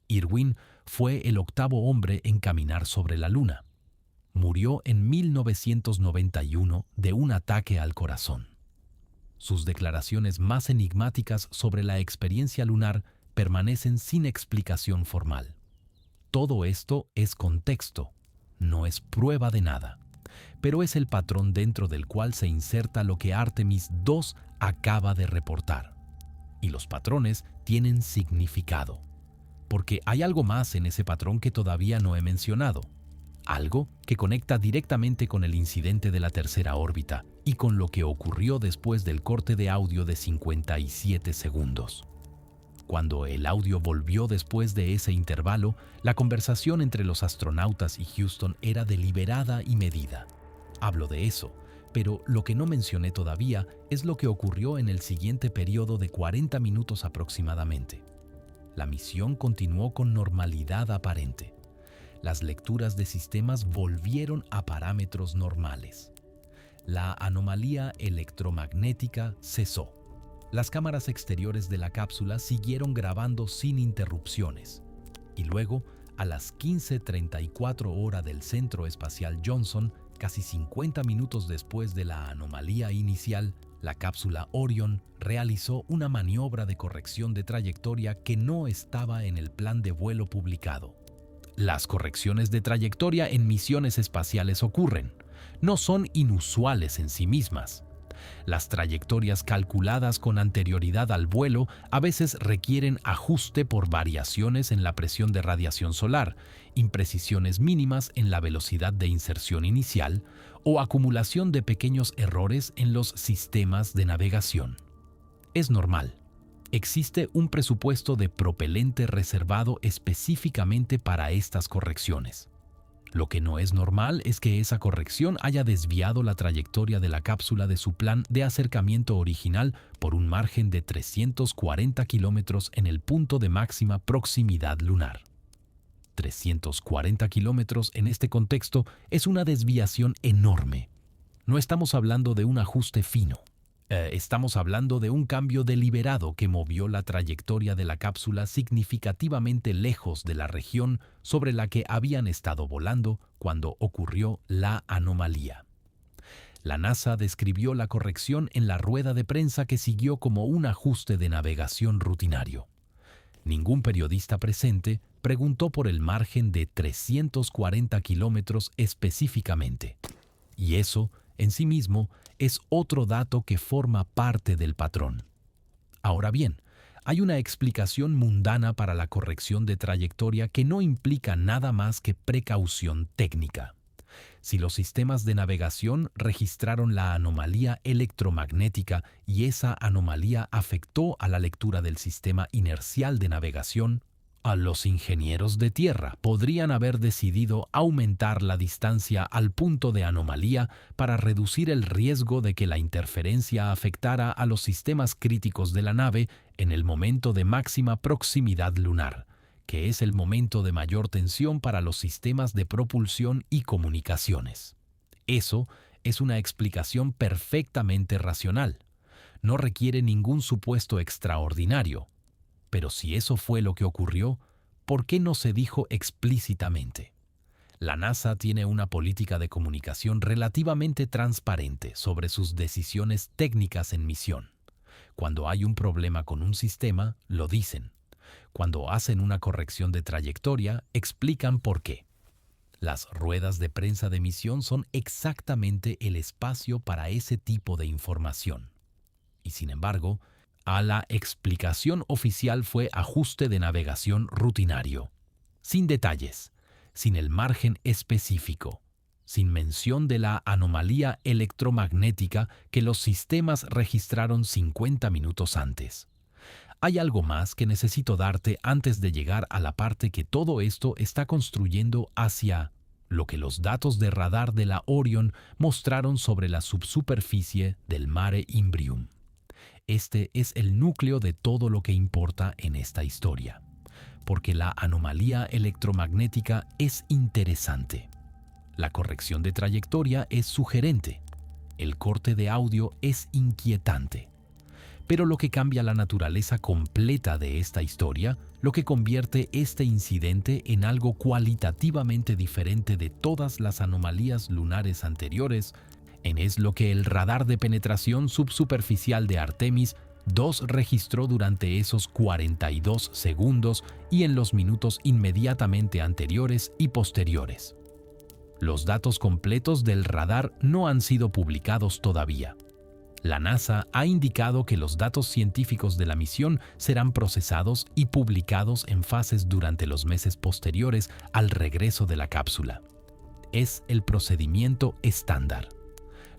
S1: Irwin fue el octavo hombre en caminar sobre la Luna. Murió en 1991 de un ataque al corazón. Sus declaraciones más enigmáticas sobre la experiencia lunar permanecen sin explicación formal. Todo esto es contexto, no es prueba de nada. Pero es el patrón dentro del cual se inserta lo que Artemis 2 acaba de reportar. Y los patrones tienen significado, porque hay algo más en ese patrón que todavía no he mencionado. Algo que conecta directamente con el incidente de la tercera órbita y con lo que ocurrió después del corte de audio de 57 segundos. Cuando el audio volvió después de ese intervalo, la conversación entre los astronautas y Houston era deliberada y medida. Hablo de eso, pero lo que no mencioné todavía es lo que ocurrió en el siguiente periodo de 40 minutos aproximadamente. La misión continuó con normalidad aparente. Las lecturas de sistemas volvieron a parámetros normales. La anomalía electromagnética cesó. Las cámaras exteriores de la cápsula siguieron grabando sin interrupciones. Y luego, a las 15:34 hora del Centro Espacial Johnson, casi 50 minutos después de la anomalía inicial, la cápsula Orion realizó una maniobra de corrección de trayectoria que no estaba en el plan de vuelo publicado. Las correcciones de trayectoria en misiones espaciales ocurren. No son inusuales en sí mismas. Las trayectorias calculadas con anterioridad al vuelo a veces requieren ajuste por variaciones en la presión de radiación solar, imprecisiones mínimas en la velocidad de inserción inicial o acumulación de pequeños errores en los sistemas de navegación. Es normal. Existe un presupuesto de propelente reservado específicamente para estas correcciones. Lo que no es normal es que esa corrección haya desviado la trayectoria de la cápsula de su plan de acercamiento original por un margen de 340 kilómetros en el punto de máxima proximidad lunar. 340 kilómetros en este contexto es una desviación enorme. No estamos hablando de un ajuste fino. Estamos hablando de un cambio deliberado que movió la trayectoria de la cápsula significativamente lejos de la región sobre la que habían estado volando cuando ocurrió la anomalía. La NASA describió la corrección en la rueda de prensa que siguió como un ajuste de navegación rutinario. Ningún periodista presente preguntó por el margen de 340 kilómetros específicamente. Y eso, en sí mismo, es otro dato que forma parte del patrón. Ahora bien, hay una explicación mundana para la corrección de trayectoria que no implica nada más que precaución técnica. Si los sistemas de navegación registraron la anomalía electromagnética y esa anomalía afectó a la lectura del sistema inercial de navegación, a los ingenieros de tierra podrían haber decidido aumentar la distancia al punto de anomalía para reducir el riesgo de que la interferencia afectara a los sistemas críticos de la nave en el momento de máxima proximidad lunar, que es el momento de mayor tensión para los sistemas de propulsión y comunicaciones. Eso es una explicación perfectamente racional. No requiere ningún supuesto extraordinario. Pero si eso fue lo que ocurrió, ¿por qué no se dijo explícitamente? La NASA tiene una política de comunicación relativamente transparente sobre sus decisiones técnicas en misión. Cuando hay un problema con un sistema, lo dicen. Cuando hacen una corrección de trayectoria, explican por qué. Las ruedas de prensa de misión son exactamente el espacio para ese tipo de información. Y sin embargo, la explicación oficial fue ajuste de navegación rutinario, sin detalles, sin el margen específico, sin mención de la anomalía electromagnética que los sistemas registraron 50 minutos antes. Hay algo más que necesito darte antes de llegar a la parte que todo esto está construyendo hacia lo que los datos de radar de la Orion mostraron sobre la subsuperficie del Mare Imbrium. Este es el núcleo de todo lo que importa en esta historia, porque la anomalía electromagnética es interesante. La corrección de trayectoria es sugerente. El corte de audio es inquietante. Pero lo que cambia la naturaleza completa de esta historia, lo que convierte este incidente en algo cualitativamente diferente de todas las anomalías lunares anteriores, es lo que el radar de penetración subsuperficial de Artemis 2 registró durante esos 42 segundos y en los minutos inmediatamente anteriores y posteriores. Los datos completos del radar no han sido publicados todavía. La NASA ha indicado que los datos científicos de la misión serán procesados y publicados en fases durante los meses posteriores al regreso de la cápsula. Es el procedimiento estándar.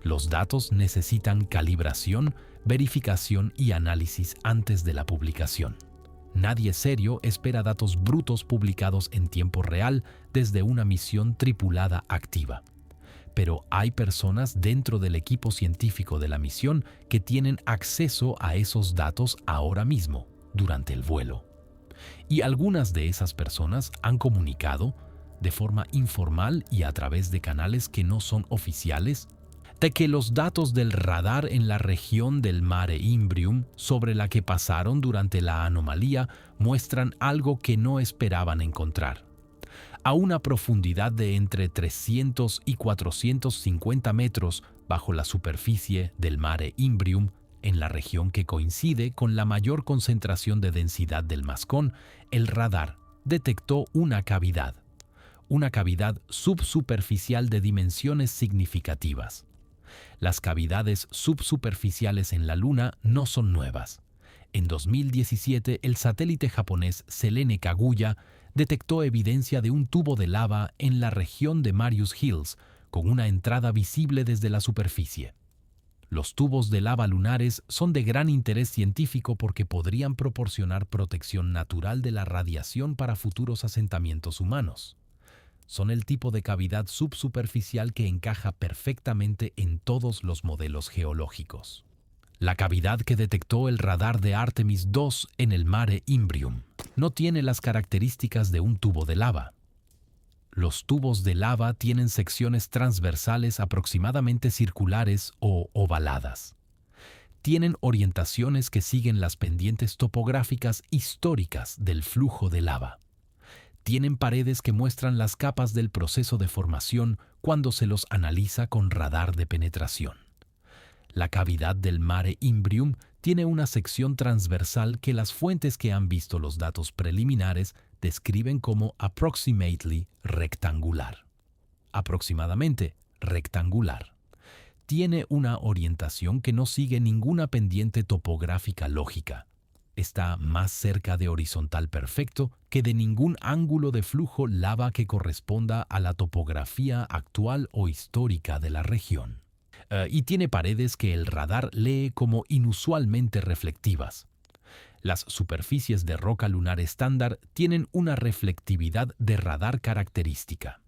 S1: Los datos necesitan calibración, verificación y análisis antes de la publicación. Nadie serio espera datos brutos publicados en tiempo real desde una misión tripulada activa. Pero hay personas dentro del equipo científico de la misión que tienen acceso a esos datos ahora mismo, durante el vuelo. Y algunas de esas personas han comunicado, de forma informal y a través de canales que no son oficiales, de que los datos del radar en la región del Mare Imbrium sobre la que pasaron durante la anomalía muestran algo que no esperaban encontrar. A una profundidad de entre 300 y 450 metros bajo la superficie del Mare Imbrium, en la región que coincide con la mayor concentración de densidad del mascón, el radar detectó una cavidad subsuperficial de dimensiones significativas. Las cavidades subsuperficiales en la Luna no son nuevas. En 2017, el satélite japonés Selene Kaguya detectó evidencia de un tubo de lava en la región de Marius Hills, con una entrada visible desde la superficie. Los tubos de lava lunares son de gran interés científico porque podrían proporcionar protección natural de la radiación para futuros asentamientos humanos. Son el tipo de cavidad subsuperficial que encaja perfectamente en todos los modelos geológicos. La cavidad que detectó el radar de Artemis II en el Mare Imbrium no tiene las características de un tubo de lava. Los tubos de lava tienen secciones transversales aproximadamente circulares o ovaladas. Tienen orientaciones que siguen las pendientes topográficas históricas del flujo de lava. Tienen paredes que muestran las capas del proceso de formación cuando se los analiza con radar de penetración. La cavidad del Mare Imbrium tiene una sección transversal que las fuentes que han visto los datos preliminares describen como approximately rectangular. Aproximadamente rectangular. Tiene una orientación que no sigue ninguna pendiente topográfica lógica. Está más cerca de horizontal perfecto que de ningún ángulo de flujo lava que corresponda a la topografía actual o histórica de la región. Y tiene paredes que el radar lee como inusualmente reflectivas. Las superficies de roca lunar estándar tienen una reflectividad de radar característica.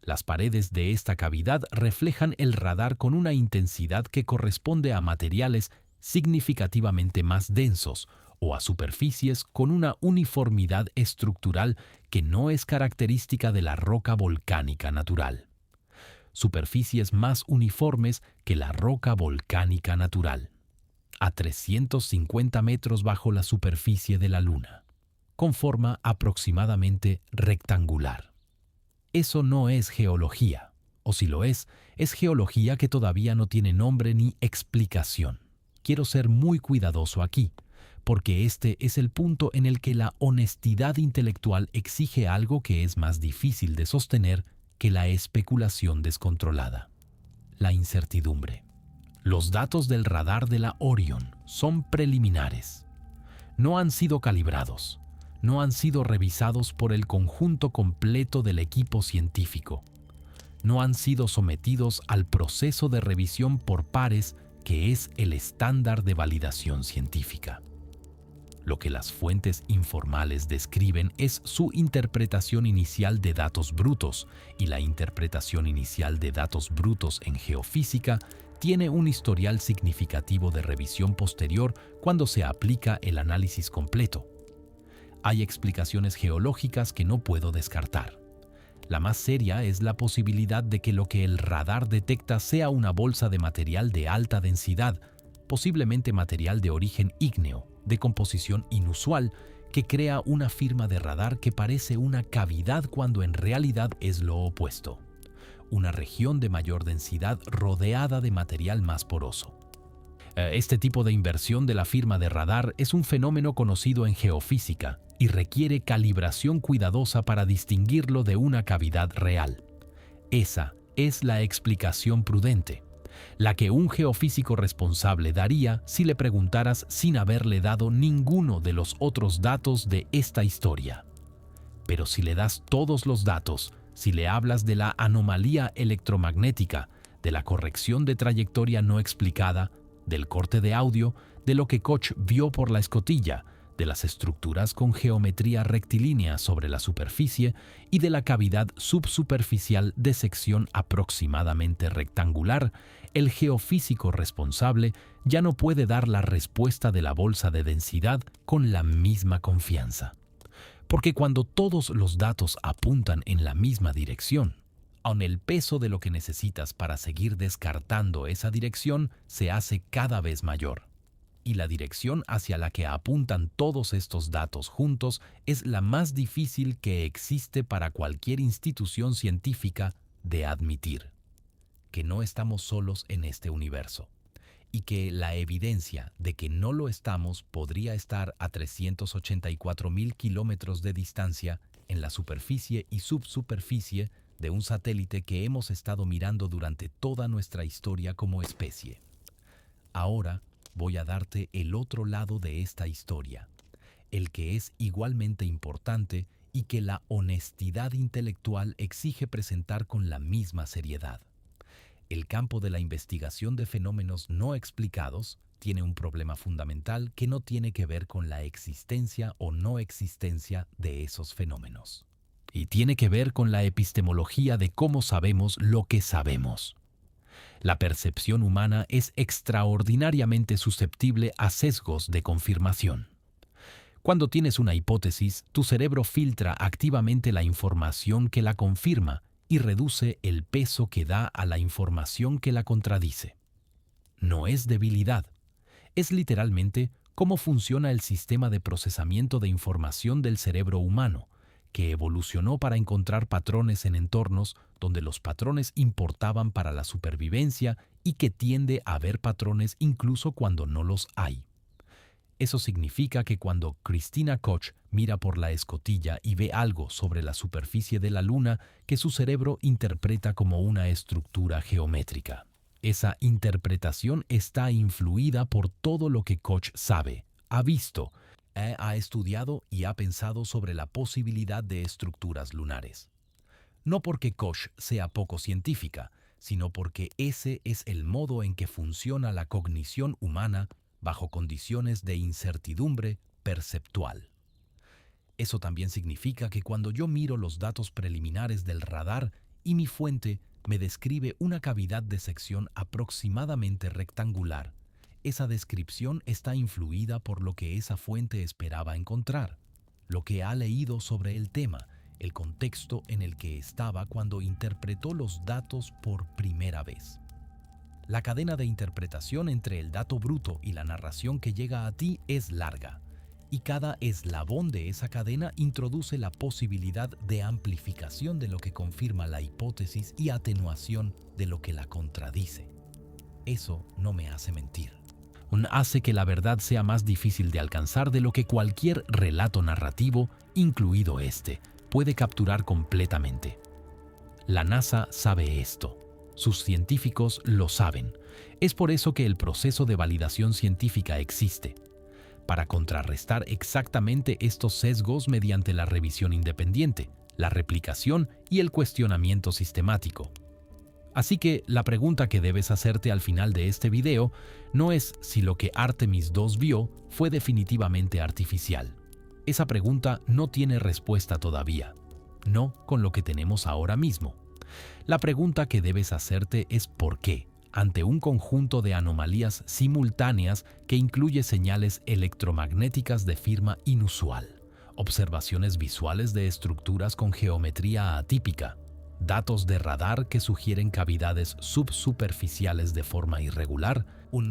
S1: Las paredes de esta cavidad reflejan el radar con una intensidad que corresponde a materiales significativamente más densos o a superficies con una uniformidad estructural que no es característica de la roca volcánica natural. Superficies más uniformes que la roca volcánica natural, a 350 metros bajo la superficie de la Luna, con forma aproximadamente rectangular. Eso no es geología, o si lo es geología que todavía no tiene nombre ni explicación. Quiero ser muy cuidadoso aquí, porque este es el punto en el que la honestidad intelectual exige algo que es más difícil de sostener que la especulación descontrolada: la incertidumbre. Los datos del radar de la Orion son preliminares. No han sido calibrados, no han sido revisados por el conjunto completo del equipo científico. No han sido sometidos al proceso de revisión por pares que es el estándar de validación científica. Lo que las fuentes informales describen es su interpretación inicial de datos brutos, y la interpretación inicial de datos brutos en geofísica tiene un historial significativo de revisión posterior cuando se aplica el análisis completo. Hay explicaciones geológicas que no puedo descartar. La más seria es la posibilidad de que lo que el radar detecta sea una bolsa de material de alta densidad, posiblemente material de origen ígneo, de composición inusual, que crea una firma de radar que parece una cavidad cuando en realidad es lo opuesto: una región de mayor densidad rodeada de material más poroso. Este tipo de inversión de la firma de radar es un fenómeno conocido en geofísica y requiere calibración cuidadosa para distinguirlo de una cavidad real. Esa es la explicación prudente, la que un geofísico responsable daría si le preguntaras sin haberle dado ninguno de los otros datos de esta historia. Pero si le das todos los datos, si le hablas de la anomalía electromagnética, de la corrección de trayectoria no explicada, del corte de audio, de lo que Koch vio por la escotilla, de las estructuras con geometría rectilínea sobre la superficie y de la cavidad subsuperficial de sección aproximadamente rectangular, el geofísico responsable ya no puede dar la respuesta de la bolsa de densidad con la misma confianza. Porque cuando todos los datos apuntan en la misma dirección, aun el peso de lo que necesitas para seguir descartando esa dirección se hace cada vez mayor. Y la dirección hacia la que apuntan todos estos datos juntos es la más difícil que existe para cualquier institución científica de admitir. Que no estamos solos en este universo. Y que la evidencia de que no lo estamos podría estar a 384.000 kilómetros de distancia en la superficie y subsuperficie de un satélite que hemos estado mirando durante toda nuestra historia como especie. Ahora voy a darte el otro lado de esta historia, el que es igualmente importante y que la honestidad intelectual exige presentar con la misma seriedad. El campo de la investigación de fenómenos no explicados tiene un problema fundamental que no tiene que ver con la existencia o no existencia de esos fenómenos. Y tiene que ver con la epistemología de cómo sabemos lo que sabemos. La percepción humana es extraordinariamente susceptible a sesgos de confirmación. Cuando tienes una hipótesis, tu cerebro filtra activamente la información que la confirma y reduce el peso que da a la información que la contradice. No es debilidad, es literalmente cómo funciona el sistema de procesamiento de información del cerebro humano, que evolucionó para encontrar patrones en entornos donde los patrones importaban para la supervivencia y que tiende a ver patrones incluso cuando no los hay. Eso significa que cuando Christina Koch mira por la escotilla y ve algo sobre la superficie de la Luna que su cerebro interpreta como una estructura geométrica. Esa interpretación está influida por todo lo que Koch sabe, ha visto, ha estudiado y ha pensado sobre la posibilidad de estructuras lunares. No porque Koch sea poco científica, sino porque ese es el modo en que funciona la cognición humana bajo condiciones de incertidumbre perceptual. Eso también significa que cuando yo miro los datos preliminares del radar y mi fuente me describe una cavidad de sección aproximadamente rectangular, esa descripción está influida por lo que esa fuente esperaba encontrar, lo que ha leído sobre el tema, el contexto en el que estaba cuando interpretó los datos por primera vez. La cadena de interpretación entre el dato bruto y la narración que llega a ti es larga, y cada eslabón de esa cadena introduce la posibilidad de amplificación de lo que confirma la hipótesis y atenuación de lo que la contradice. Eso no me hace mentir. Hace que la verdad sea más difícil de alcanzar de lo que cualquier relato narrativo, incluido este, puede capturar completamente. La NASA sabe esto. Sus científicos lo saben. Es por eso que el proceso de validación científica existe, para contrarrestar exactamente estos sesgos mediante la revisión independiente, la replicación y el cuestionamiento sistemático. Así que la pregunta que debes hacerte al final de este video no es si lo que Artemis II vio fue definitivamente artificial. Esa pregunta no tiene respuesta todavía, no con lo que tenemos ahora mismo. La pregunta que debes hacerte es ¿por qué? Ante un conjunto de anomalías simultáneas que incluye señales electromagnéticas de firma inusual, observaciones visuales de estructuras con geometría atípica, datos de radar que sugieren cavidades subsuperficiales de forma irregular,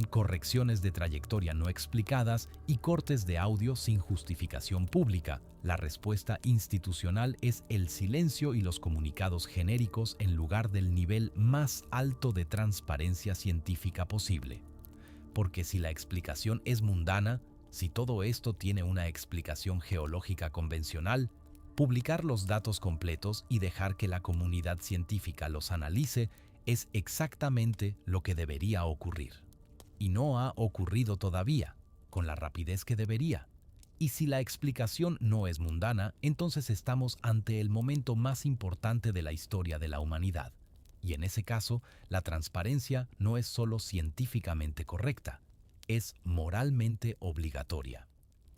S1: correcciones de trayectoria no explicadas y cortes de audio sin justificación pública. La respuesta institucional es el silencio y los comunicados genéricos en lugar del nivel más alto de transparencia científica posible. Porque si la explicación es mundana, si todo esto tiene una explicación geológica convencional, Publicar los datos completos y dejar que la comunidad científica los analice es exactamente lo que debería ocurrir. Y no ha ocurrido todavía, con la rapidez que debería. Y si la explicación no es mundana, entonces estamos ante el momento más importante de la historia de la humanidad. Y en ese caso, la transparencia no es solo científicamente correcta, es moralmente obligatoria.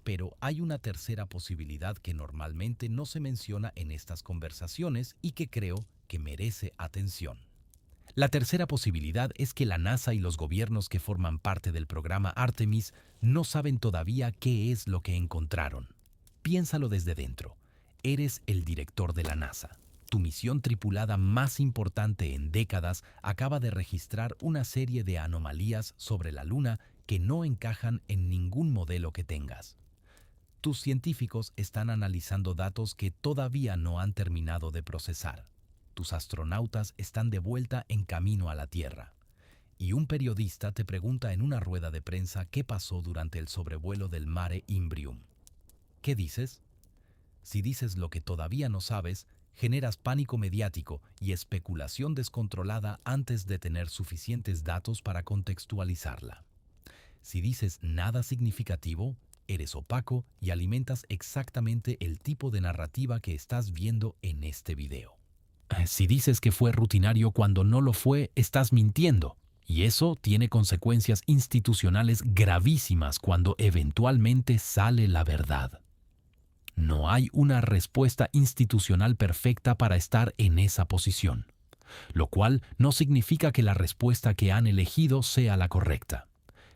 S1: Pero hay una tercera posibilidad que normalmente no se menciona en estas conversaciones y que creo que merece atención. La tercera posibilidad es que la NASA y los gobiernos que forman parte del programa Artemis no saben todavía qué es lo que encontraron. Piénsalo desde dentro. Eres el director de la NASA. Tu misión tripulada más importante en décadas acaba de registrar una serie de anomalías sobre la Luna que no encajan en ningún modelo que tengas. Tus científicos están analizando datos que todavía no han terminado de procesar. Tus astronautas están de vuelta en camino a la Tierra. Y un periodista te pregunta en una rueda de prensa qué pasó durante el sobrevuelo del Mare Imbrium. ¿Qué dices? Si dices lo que todavía no sabes, generas pánico mediático y especulación descontrolada antes de tener suficientes datos para contextualizarla. Si dices nada significativo, eres opaco y alimentas exactamente el tipo de narrativa que estás viendo en este video. Si dices que fue rutinario cuando no lo fue, estás mintiendo. Y eso tiene consecuencias institucionales gravísimas cuando eventualmente sale la verdad. No hay una respuesta institucional perfecta para estar en esa posición, lo cual no significa que la respuesta que han elegido sea la correcta.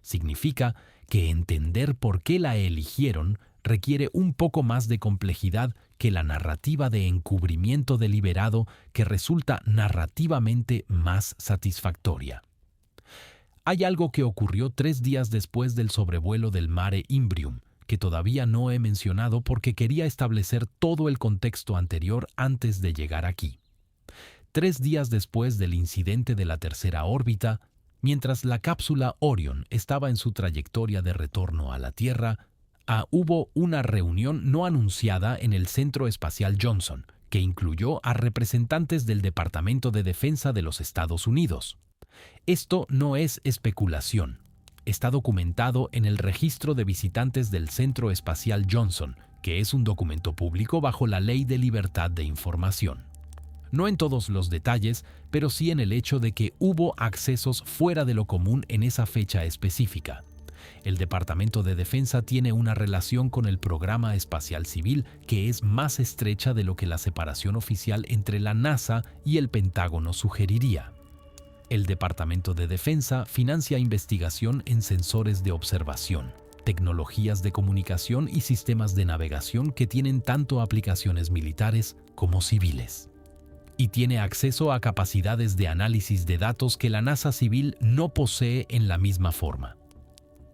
S1: Significa que entender por qué la eligieron requiere un poco más de complejidad que la narrativa de encubrimiento deliberado que resulta narrativamente más satisfactoria. Hay algo que ocurrió 3 días después del sobrevuelo del Mare Imbrium, que todavía no he mencionado porque quería establecer todo el contexto anterior antes de llegar aquí. 3 días después del incidente de la tercera órbita, mientras la cápsula Orion estaba en su trayectoria de retorno a la Tierra, hubo una reunión no anunciada en el Centro Espacial Johnson, que incluyó a representantes del Departamento de Defensa de los Estados Unidos. Esto no es especulación. Está documentado en el registro de visitantes del Centro Espacial Johnson, que es un documento público bajo la Ley de Libertad de Información. No en todos los detalles, pero sí en el hecho de que hubo accesos fuera de lo común en esa fecha específica. El Departamento de Defensa tiene una relación con el programa espacial civil que es más estrecha de lo que la separación oficial entre la NASA y el Pentágono sugeriría. El Departamento de Defensa financia investigación en sensores de observación, tecnologías de comunicación y sistemas de navegación que tienen tanto aplicaciones militares como civiles. Y tiene acceso a capacidades de análisis de datos que la NASA civil no posee en la misma forma.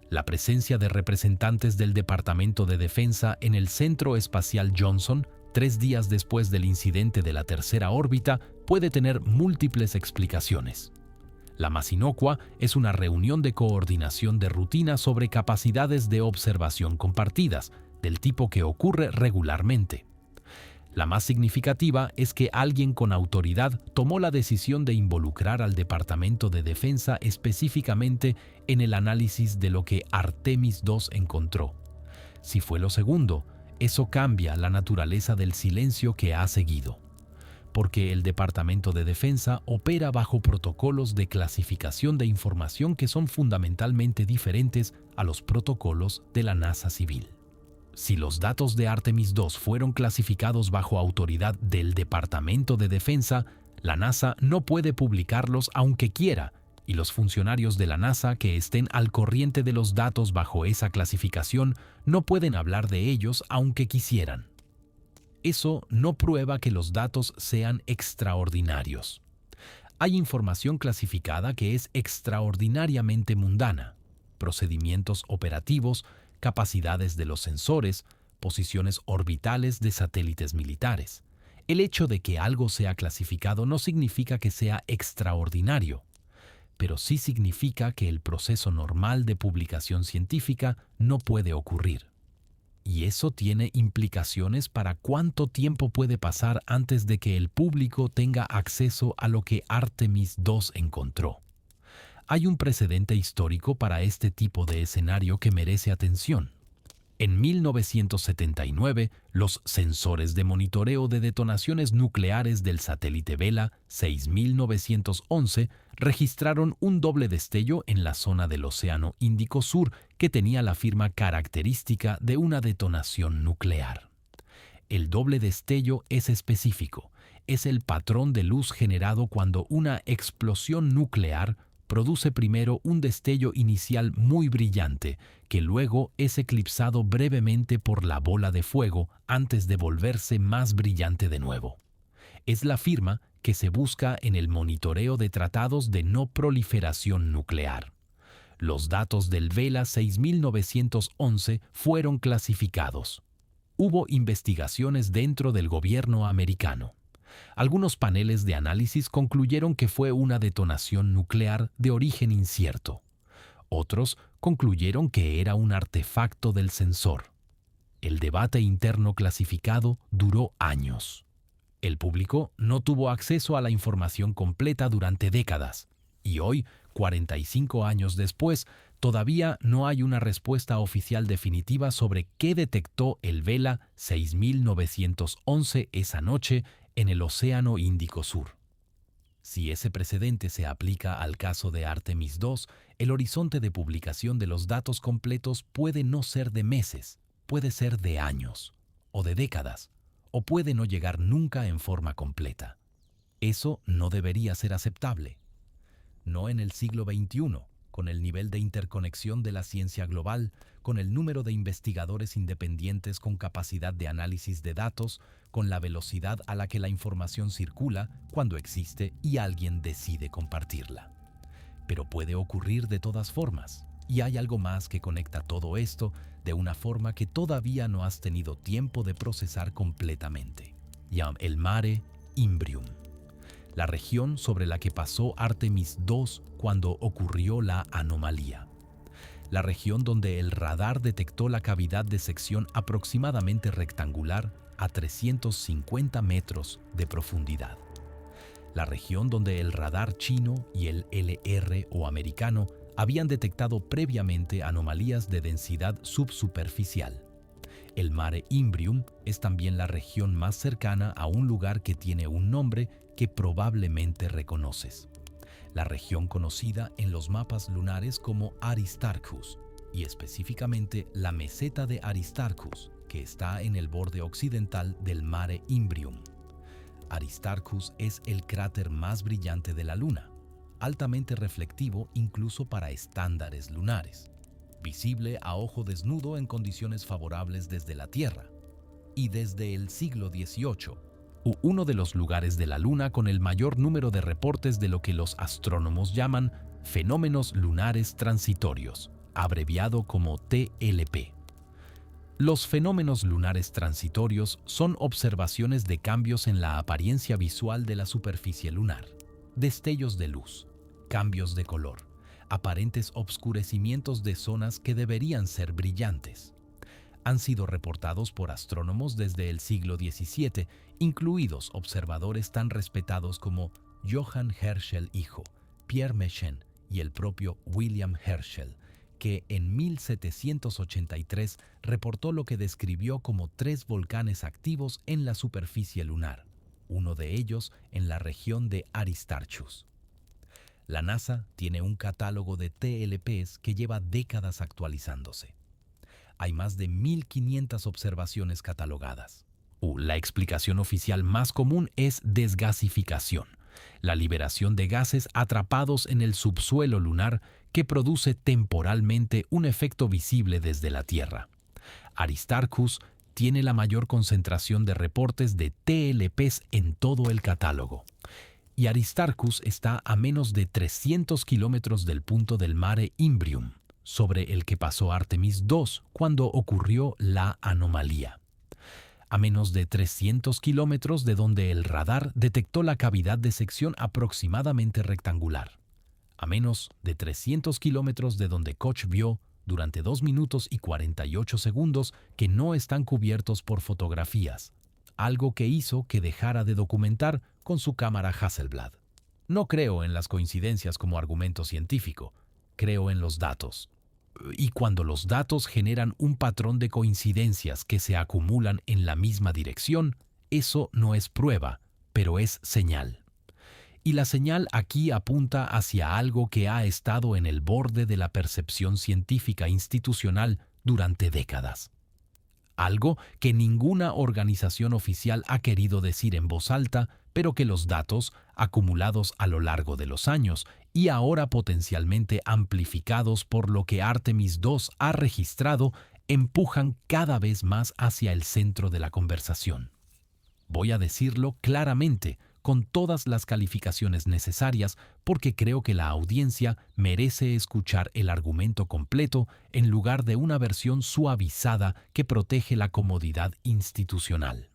S1: La presencia de representantes del Departamento de Defensa en el Centro Espacial Johnson, 3 días después del incidente de la tercera órbita, puede tener múltiples explicaciones. La más inocua es una reunión de coordinación de rutina sobre capacidades de observación compartidas, del tipo que ocurre regularmente. La más significativa es que alguien con autoridad tomó la decisión de involucrar al Departamento de Defensa específicamente en el análisis de lo que Artemis II encontró. Si fue lo segundo, eso cambia la naturaleza del silencio que ha seguido, porque el Departamento de Defensa opera bajo protocolos de clasificación de información que son fundamentalmente diferentes a los protocolos de la NASA civil. Si los datos de Artemis II fueron clasificados bajo autoridad del Departamento de Defensa, la NASA no puede publicarlos aunque quiera, y los funcionarios de la NASA que estén al corriente de los datos bajo esa clasificación no pueden hablar de ellos aunque quisieran. Eso no prueba que los datos sean extraordinarios. Hay información clasificada que es extraordinariamente mundana, procedimientos operativos, capacidades de los sensores, posiciones orbitales de satélites militares. El hecho de que algo sea clasificado no significa que sea extraordinario, pero sí significa que el proceso normal de publicación científica no puede ocurrir. Y eso tiene implicaciones para cuánto tiempo puede pasar antes de que el público tenga acceso a lo que Artemis 2 encontró. Hay un precedente histórico para este tipo de escenario que merece atención. En 1979, los sensores de monitoreo de detonaciones nucleares del satélite Vela 6911 registraron un doble destello en la zona del Océano Índico Sur que tenía la firma característica de una detonación nuclear. El doble destello es específico. Es el patrón de luz generado cuando una explosión nuclear produce primero un destello inicial muy brillante, que luego es eclipsado brevemente por la bola de fuego antes de volverse más brillante de nuevo. Es la firma que se busca en el monitoreo de tratados de no proliferación nuclear. Los datos del Vela 6911 fueron clasificados. Hubo investigaciones dentro del gobierno americano. Algunos paneles de análisis concluyeron que fue una detonación nuclear de origen incierto. Otros concluyeron que era un artefacto del sensor. El debate interno clasificado duró años. El público no tuvo acceso a la información completa durante décadas, y hoy, 45 años después, todavía no hay una respuesta oficial definitiva sobre qué detectó el Vela 6911 esa noche en el Océano Índico Sur. Si ese precedente se aplica al caso de Artemis 2, el horizonte de publicación de los datos completos puede no ser de meses, puede ser de años, o de décadas, o puede no llegar nunca en forma completa. Eso no debería ser aceptable. No en el siglo XXI, con el nivel de interconexión de la ciencia global, con el número de investigadores independientes con capacidad de análisis de datos, con la velocidad a la que la información circula cuando existe y alguien decide compartirla. Pero puede ocurrir de todas formas, y hay algo más que conecta todo esto de una forma que todavía no has tenido tiempo de procesar completamente. El Mare Imbrium, la región sobre la que pasó Artemis 2 cuando ocurrió la anomalía. La región donde el radar detectó la cavidad de sección aproximadamente rectangular a 350 metros de profundidad. La región donde el radar chino y el LR o americano habían detectado previamente anomalías de densidad subsuperficial. El Mare Imbrium es también la región más cercana a un lugar que tiene un nombre que probablemente reconoces. La región conocida en los mapas lunares como Aristarchus, y específicamente la meseta de Aristarchus, que está en el borde occidental del Mare Imbrium. Aristarchus es el cráter más brillante de la Luna, altamente reflectivo incluso para estándares lunares, visible a ojo desnudo en condiciones favorables desde la Tierra, y desde el siglo XVIII, uno de los lugares de la Luna con el mayor número de reportes de lo que los astrónomos llaman fenómenos lunares transitorios, abreviado como TLP. Los fenómenos lunares transitorios son observaciones de cambios en la apariencia visual de la superficie lunar, destellos de luz, cambios de color, aparentes obscurecimientos de zonas que deberían ser brillantes. Han sido reportados por astrónomos desde el siglo XVII, incluidos observadores tan respetados como Johann Herschel hijo, Pierre Méchain y el propio William Herschel, que en 1783 reportó lo que describió como 3 volcanes activos en la superficie lunar, uno de ellos en la región de Aristarchus. La NASA tiene un catálogo de TLPs que lleva décadas actualizándose. Hay más de 1.500 observaciones catalogadas. La explicación oficial más común es desgasificación, la liberación de gases atrapados en el subsuelo lunar que produce temporalmente un efecto visible desde la Tierra. Aristarchus tiene la mayor concentración de reportes de TLPs en todo el catálogo. Y Aristarchus está a menos de 300 kilómetros del punto del Mare Imbrium, sobre el que pasó Artemis 2 cuando ocurrió la anomalía. A menos de 300 kilómetros de donde el radar detectó la cavidad de sección aproximadamente rectangular. A menos de 300 kilómetros de donde Koch vio durante 2 minutos y 48 segundos que no están cubiertos por fotografías, algo que hizo que dejara de documentar con su cámara Hasselblad. No creo en las coincidencias como argumento científico, creo en los datos. Y cuando los datos generan un patrón de coincidencias que se acumulan en la misma dirección, eso no es prueba, pero es señal. Y la señal aquí apunta hacia algo que ha estado en el borde de la percepción científica institucional durante décadas. Algo que ninguna organización oficial ha querido decir en voz alta, pero que los datos, acumulados a lo largo de los años y ahora potencialmente amplificados por lo que Artemis II ha registrado, empujan cada vez más hacia el centro de la conversación. Voy a decirlo claramente, con todas las calificaciones necesarias, porque creo que la audiencia merece escuchar el argumento completo en lugar de una versión suavizada que protege la comodidad institucional.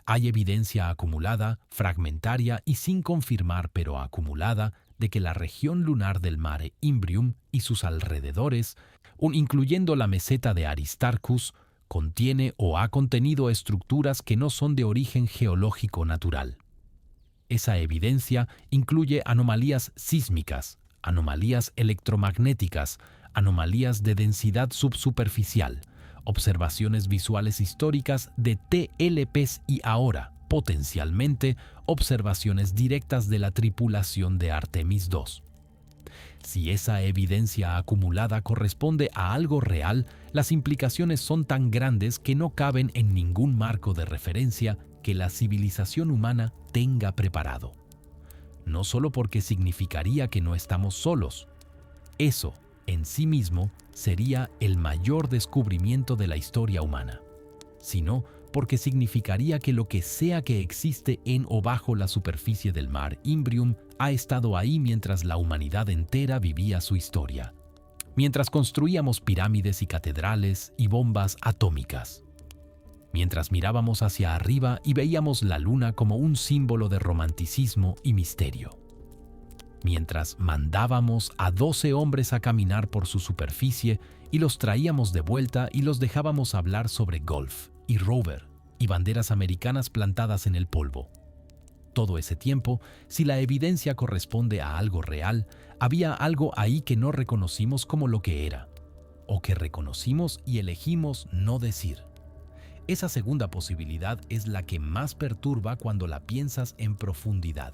S1: Hay evidencia acumulada, fragmentaria y sin confirmar pero acumulada, de que la región lunar del Mare Imbrium y sus alrededores, incluyendo la meseta de Aristarchus, contiene o ha contenido estructuras que no son de origen geológico natural. Esa evidencia incluye anomalías sísmicas, anomalías electromagnéticas, anomalías de densidad subsuperficial, observaciones visuales históricas de TLPs y ahora, potencialmente, observaciones directas de la tripulación de Artemis II. Si esa evidencia acumulada corresponde a algo real, las implicaciones son tan grandes que no caben en ningún marco de referencia que la civilización humana tenga preparado. No solo porque significaría que no estamos solos. Eso, en sí mismo, sería el mayor descubrimiento de la historia humana, sino porque significaría que lo que sea que existe en o bajo la superficie del mar Imbrium ha estado ahí mientras la humanidad entera vivía su historia, mientras construíamos pirámides y catedrales y bombas atómicas, mientras mirábamos hacia arriba y veíamos la luna como un símbolo de romanticismo y misterio, mientras mandábamos a 12 hombres a caminar por su superficie y los traíamos de vuelta y los dejábamos hablar sobre golf y rover y banderas americanas plantadas en el polvo. Todo ese tiempo, si la evidencia corresponde a algo real, había algo ahí que no reconocimos como lo que era, o que reconocimos y elegimos no decir. Esa segunda posibilidad es la que más perturba cuando la piensas en profundidad,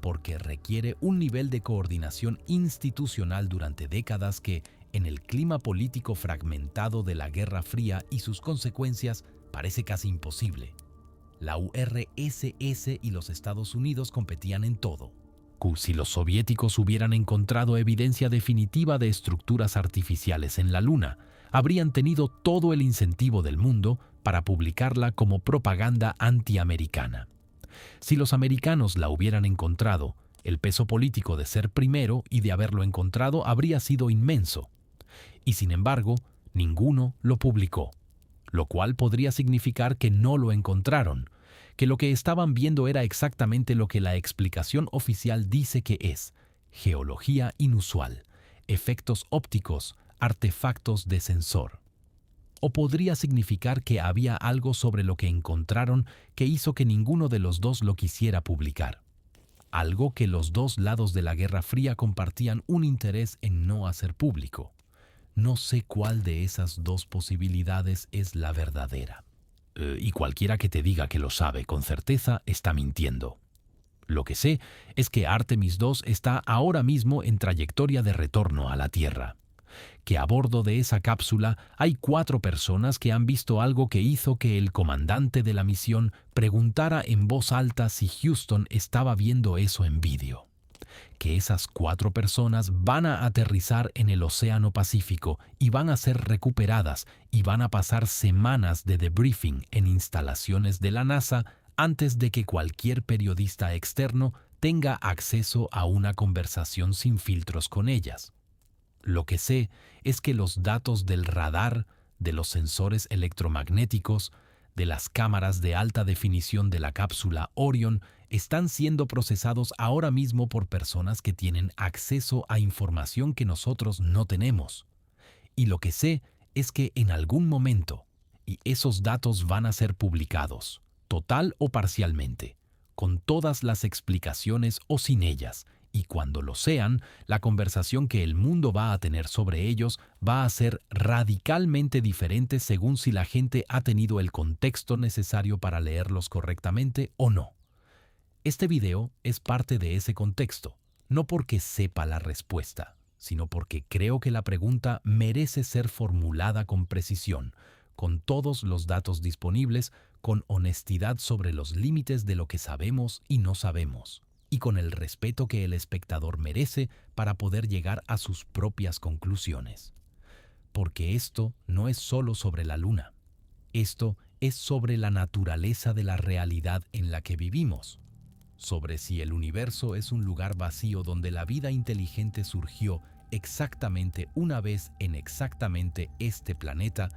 S1: porque requiere un nivel de coordinación institucional durante décadas que, en el clima político fragmentado de la Guerra Fría y sus consecuencias, parece casi imposible. La URSS y los Estados Unidos competían en todo. Si los soviéticos hubieran encontrado evidencia definitiva de estructuras artificiales en la Luna, habrían tenido todo el incentivo del mundo para publicarla como propaganda antiamericana. Si los americanos la hubieran encontrado, el peso político de ser primero y de haberlo encontrado habría sido inmenso. Y sin embargo, ninguno lo publicó, lo cual podría significar que no lo encontraron, que lo que estaban viendo era exactamente lo que la explicación oficial dice que es: geología inusual, efectos ópticos, artefactos de sensor. O podría significar que había algo sobre lo que encontraron que hizo que ninguno de los dos lo quisiera publicar. Algo que los dos lados de la Guerra Fría compartían un interés en no hacer público. No sé cuál de esas dos posibilidades es la verdadera. Y cualquiera que te diga que lo sabe con certeza está mintiendo. Lo que sé es que Artemis II está ahora mismo en trayectoria de retorno a la Tierra. Que a bordo de esa cápsula hay 4 personas que han visto algo que hizo que el comandante de la misión preguntara en voz alta si Houston estaba viendo eso en vídeo. Que esas 4 personas van a aterrizar en el Océano Pacífico y van a ser recuperadas y van a pasar semanas de debriefing en instalaciones de la NASA antes de que cualquier periodista externo tenga acceso a una conversación sin filtros con ellas. Lo que sé es que los datos del radar, de los sensores electromagnéticos, de las cámaras de alta definición de la cápsula Orion están siendo procesados ahora mismo por personas que tienen acceso a información que nosotros no tenemos. Y lo que sé es que en algún momento, y esos datos van a ser publicados, total o parcialmente, con todas las explicaciones o sin ellas, y cuando lo sean, la conversación que el mundo va a tener sobre ellos va a ser radicalmente diferente según si la gente ha tenido el contexto necesario para leerlos correctamente o no. Este video es parte de ese contexto, no porque sepa la respuesta, sino porque creo que la pregunta merece ser formulada con precisión, con todos los datos disponibles, con honestidad sobre los límites de lo que sabemos y no sabemos, y con el respeto que el espectador merece para poder llegar a sus propias conclusiones. Porque esto no es solo sobre la Luna. Esto es sobre la naturaleza de la realidad en la que vivimos, sobre si el universo es un lugar vacío donde la vida inteligente surgió exactamente una vez en exactamente este planeta,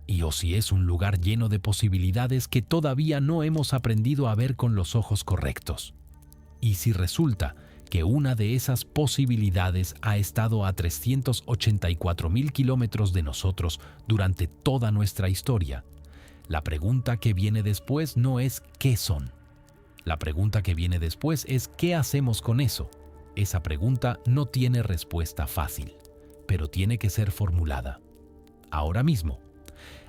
S1: y o si es un lugar lleno de posibilidades que todavía no hemos aprendido a ver con los ojos correctos. Y si resulta que una de esas posibilidades ha estado a 384.000 kilómetros de nosotros durante toda nuestra historia, la pregunta que viene después no es ¿qué son? La pregunta que viene después es ¿qué hacemos con eso? Esa pregunta no tiene respuesta fácil, pero tiene que ser formulada. Ahora mismo,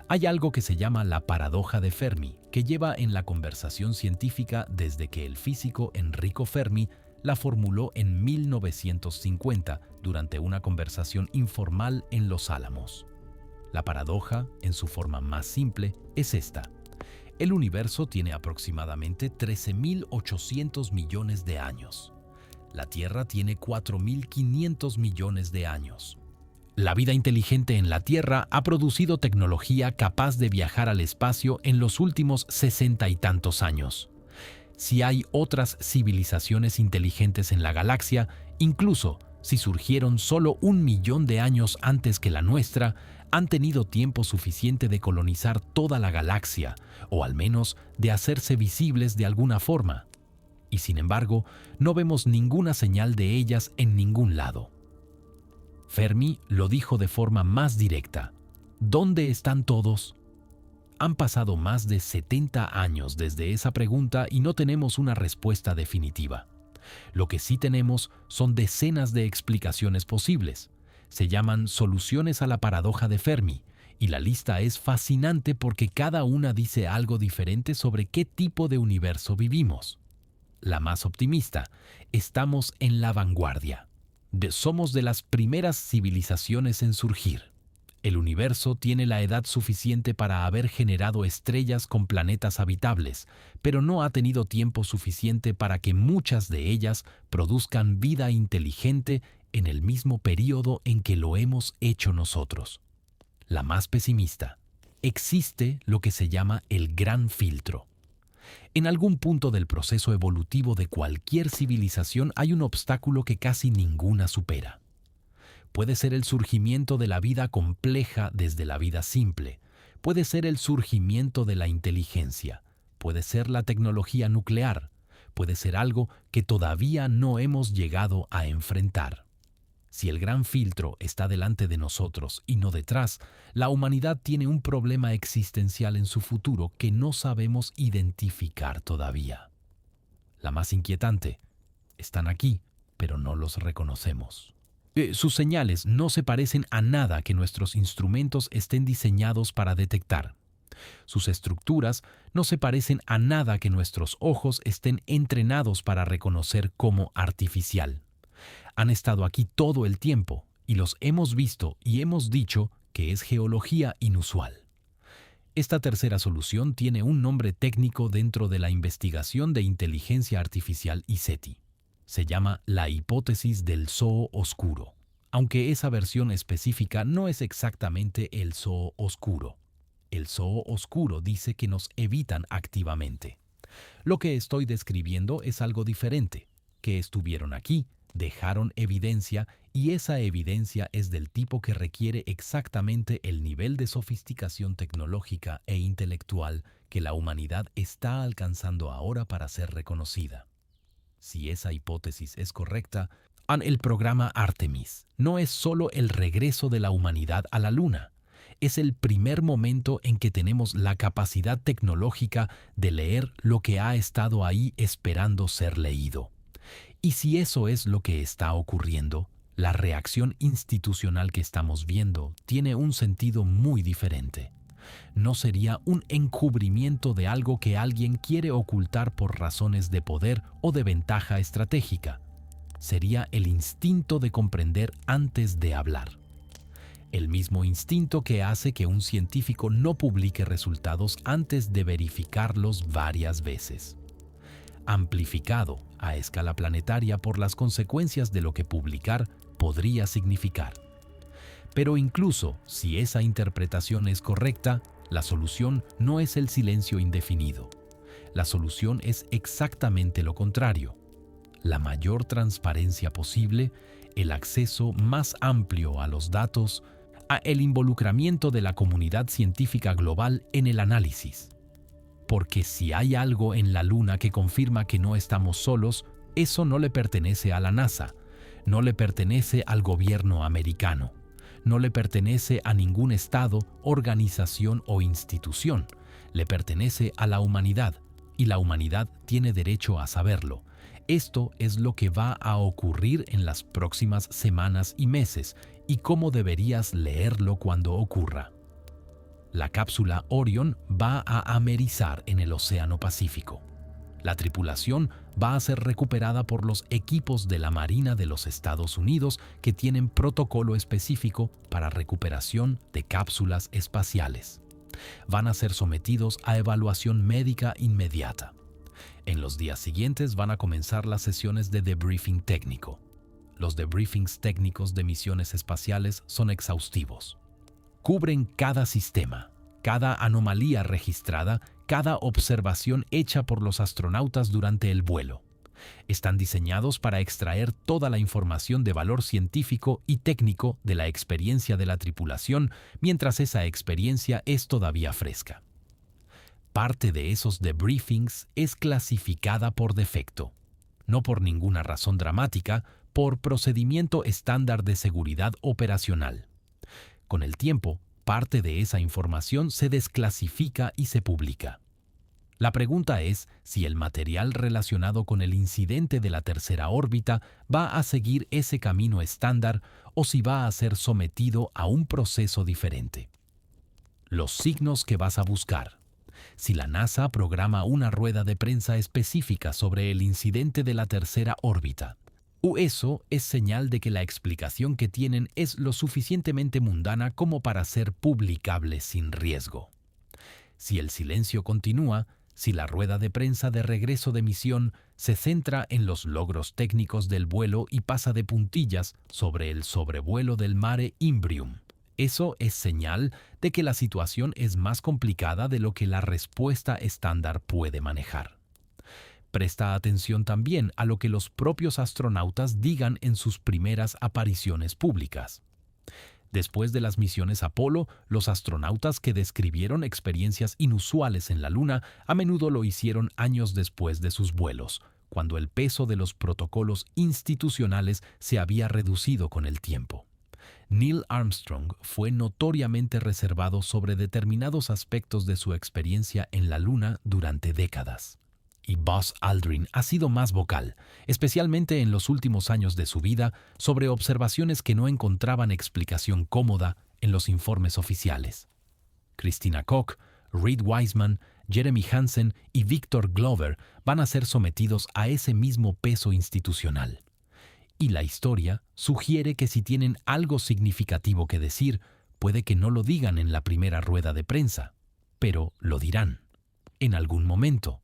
S1: hay algo que se llama la paradoja de Fermi, que lleva en la conversación científica desde que el físico Enrico Fermi la formuló en 1950 durante una conversación informal en Los Álamos. La paradoja, en su forma más simple, es esta. El universo tiene aproximadamente 13.800 millones de años. La Tierra tiene 4.500 millones de años. La vida inteligente en la Tierra ha producido tecnología capaz de viajar al espacio en los últimos 60 y tantos años. Si hay otras civilizaciones inteligentes en la galaxia, incluso si surgieron solo 1.000.000 de años antes que la nuestra, han tenido tiempo suficiente de colonizar toda la galaxia, o al menos de hacerse visibles de alguna forma. Y sin embargo, no vemos ninguna señal de ellas en ningún lado. Fermi lo dijo de forma más directa. ¿Dónde están todos? Han pasado más de 70 años desde esa pregunta y no tenemos una respuesta definitiva. Lo que sí tenemos son decenas de explicaciones posibles. Se llaman soluciones a la paradoja de Fermi, y la lista es fascinante porque cada una dice algo diferente sobre qué tipo de universo vivimos. La más optimista, estamos en la vanguardia. Somos de las primeras civilizaciones en surgir. El universo tiene la edad suficiente para haber generado estrellas con planetas habitables, pero no ha tenido tiempo suficiente para que muchas de ellas produzcan vida inteligente en el mismo período en que lo hemos hecho nosotros. La más pesimista, existe lo que se llama el gran filtro. En algún punto del proceso evolutivo de cualquier civilización hay un obstáculo que casi ninguna supera. Puede ser el surgimiento de la vida compleja desde la vida simple, puede ser el surgimiento de la inteligencia, puede ser la tecnología nuclear, puede ser algo que todavía no hemos llegado a enfrentar. Si el gran filtro está delante de nosotros y no detrás, la humanidad tiene un problema existencial en su futuro que no sabemos identificar todavía. La más inquietante, están aquí, pero no los reconocemos. Sus señales no se parecen a nada que nuestros instrumentos estén diseñados para detectar. Sus estructuras no se parecen a nada que nuestros ojos estén entrenados para reconocer como artificial. Han estado aquí todo el tiempo y los hemos visto y hemos dicho que es geología inusual. Esta tercera solución tiene un nombre técnico dentro de la investigación de inteligencia artificial y SETI. Se llama la hipótesis del zoo oscuro, aunque esa versión específica no es exactamente el zoo oscuro. El zoo oscuro dice que nos evitan activamente. Lo que estoy describiendo es algo diferente, que estuvieron aquí, dejaron evidencia y esa evidencia es del tipo que requiere exactamente el nivel de sofisticación tecnológica e intelectual que la humanidad está alcanzando ahora para ser reconocida. Si esa hipótesis es correcta, El programa Artemis no es solo el regreso de la humanidad a la Luna, es el primer momento en que tenemos la capacidad tecnológica de leer lo que ha estado ahí esperando ser leído. Y si eso es lo que está ocurriendo, la reacción institucional que estamos viendo tiene un sentido muy diferente. No sería un encubrimiento de algo que alguien quiere ocultar por razones de poder o de ventaja estratégica. Sería el instinto de comprender antes de hablar. El mismo instinto que hace que un científico no publique resultados antes de verificarlos varias veces. Amplificado a escala planetaria por las consecuencias de lo que publicar podría significar. Pero incluso si esa interpretación es correcta, la solución no es el silencio indefinido. La solución es exactamente lo contrario. La mayor transparencia posible, el acceso más amplio a los datos, el involucramiento de la comunidad científica global en el análisis. Porque si hay algo en la Luna que confirma que no estamos solos, eso no le pertenece a la NASA, no le pertenece al gobierno americano, no le pertenece a ningún estado, organización o institución, le pertenece a la humanidad, y la humanidad tiene derecho a saberlo. Esto es lo que va a ocurrir en las próximas semanas y meses, y cómo deberías leerlo cuando ocurra. La cápsula Orion va a amerizar en el Océano Pacífico. La tripulación va a ser recuperada por los equipos de la Marina de los Estados Unidos que tienen protocolo específico para recuperación de cápsulas espaciales. Van a ser sometidos a evaluación médica inmediata. En los días siguientes van a comenzar las sesiones de debriefing técnico. Los debriefings técnicos de misiones espaciales son exhaustivos. Cubren cada sistema, cada anomalía registrada, cada observación hecha por los astronautas durante el vuelo. Están diseñados para extraer toda la información de valor científico y técnico de la experiencia de la tripulación mientras esa experiencia es todavía fresca. Parte de esos debriefings es clasificada por defecto, no por ninguna razón dramática, por procedimiento estándar de seguridad operacional. Con el tiempo, parte de esa información se desclasifica y se publica. La pregunta es si el material relacionado con el incidente de la tercera órbita va a seguir ese camino estándar o si va a ser sometido a un proceso diferente. Los signos que vas a buscar. Si la NASA programa una rueda de prensa específica sobre el incidente de la tercera órbita, eso es señal de que la explicación que tienen es lo suficientemente mundana como para ser publicable sin riesgo. Si el silencio continúa, si la rueda de prensa de regreso de misión se centra en los logros técnicos del vuelo y pasa de puntillas sobre el sobrevuelo del Mare Imbrium, eso es señal de que la situación es más complicada de lo que la respuesta estándar puede manejar. Presta atención también a lo que los propios astronautas digan en sus primeras apariciones públicas. Después de las misiones Apolo, los astronautas que describieron experiencias inusuales en la Luna a menudo lo hicieron años después de sus vuelos, cuando el peso de los protocolos institucionales se había reducido con el tiempo. Neil Armstrong fue notoriamente reservado sobre determinados aspectos de su experiencia en la Luna durante décadas. Y Buzz Aldrin ha sido más vocal, especialmente en los últimos años de su vida, sobre observaciones que no encontraban explicación cómoda en los informes oficiales. Christina Koch, Reid Wiseman, Jeremy Hansen y Victor Glover van a ser sometidos a ese mismo peso institucional. Y la historia sugiere que si tienen algo significativo que decir, puede que no lo digan en la primera rueda de prensa, pero lo dirán, en algún momento.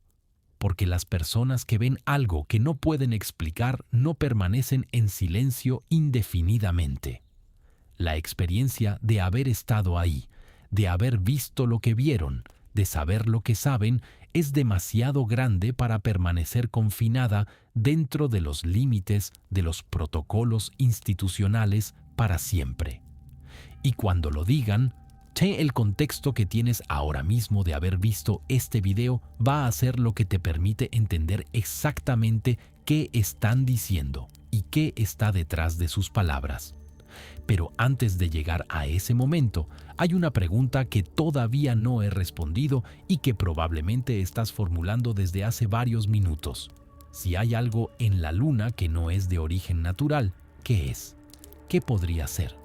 S1: Porque las personas que ven algo que no pueden explicar no permanecen en silencio indefinidamente. La experiencia de haber estado ahí, de haber visto lo que vieron, de saber lo que saben, es demasiado grande para permanecer confinada dentro de los límites de los protocolos institucionales para siempre. Y cuando lo digan, el contexto que tienes ahora mismo de haber visto este video va a ser lo que te permite entender exactamente qué están diciendo y y qué está detrás de sus palabras. Pero antes de llegar a ese momento, hay una pregunta que todavía no he respondido y que probablemente estás formulando desde hace varios minutos. Si hay algo en la Luna que no es de origen natural, ¿qué es? ¿Qué podría ser?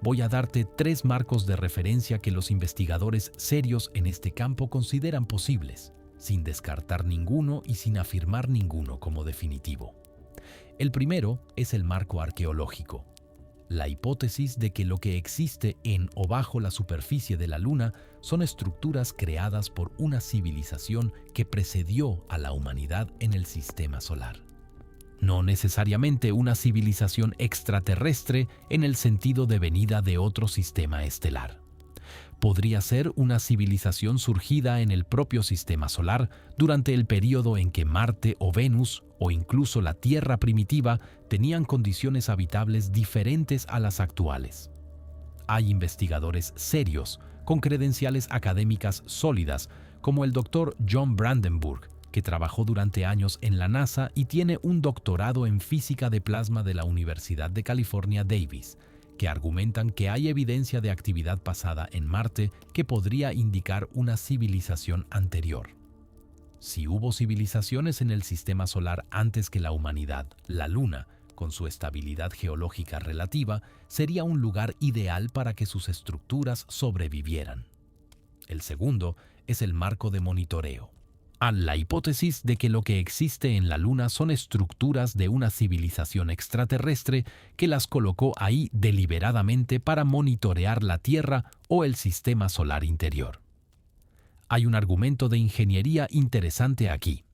S1: Voy a darte 3 marcos de referencia que los investigadores serios en este campo consideran posibles, sin descartar ninguno y sin afirmar ninguno como definitivo. El primero es el marco arqueológico. La hipótesis de que lo que existe en o bajo la superficie de la Luna son estructuras creadas por una civilización que precedió a la humanidad en el sistema solar. No necesariamente una civilización extraterrestre en el sentido de venida de otro sistema estelar. Podría ser una civilización surgida en el propio sistema solar durante el período en que Marte o Venus, o incluso la Tierra primitiva, tenían condiciones habitables diferentes a las actuales. Hay investigadores serios, con credenciales académicas sólidas, como el Dr. John Brandenburg, que trabajó durante años en la NASA y tiene un doctorado en física de plasma de la Universidad de California, Davis, que argumentan que hay evidencia de actividad pasada en Marte que podría indicar una civilización anterior. Si hubo civilizaciones en el sistema solar antes que la humanidad, la Luna, con su estabilidad geológica relativa, sería un lugar ideal para que sus estructuras sobrevivieran. El segundo es el marco de monitoreo. A la hipótesis de que lo que existe en la Luna son estructuras de una civilización extraterrestre que las colocó ahí deliberadamente para monitorear la Tierra o el sistema solar interior. Hay un argumento de ingeniería interesante aquí.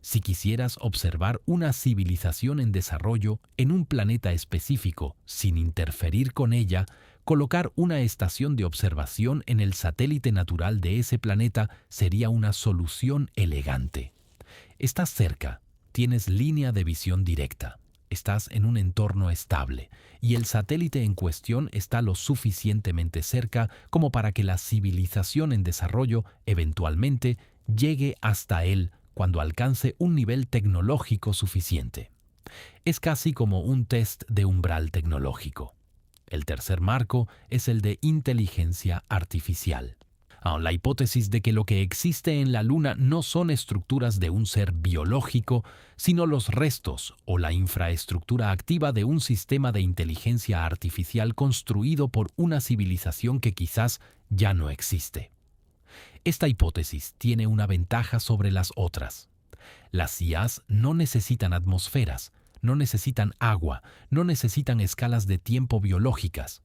S1: Si quisieras observar una civilización en desarrollo en un planeta específico sin interferir con ella, colocar una estación de observación en el satélite natural de ese planeta sería una solución elegante. Estás cerca, tienes línea de visión directa, estás en un entorno estable y el satélite en cuestión está lo suficientemente cerca como para que la civilización en desarrollo eventualmente llegue hasta él cuando alcance un nivel tecnológico suficiente. Es casi como un test de umbral tecnológico. El tercer marco es el de inteligencia artificial. La hipótesis de que lo que existe en la Luna no son estructuras de un ser biológico, sino los restos o la infraestructura activa de un sistema de inteligencia artificial construido por una civilización que quizás ya no existe. Esta hipótesis tiene una ventaja sobre las otras. Las IAs no necesitan atmosferas, no necesitan agua, no necesitan escalas de tiempo biológicas.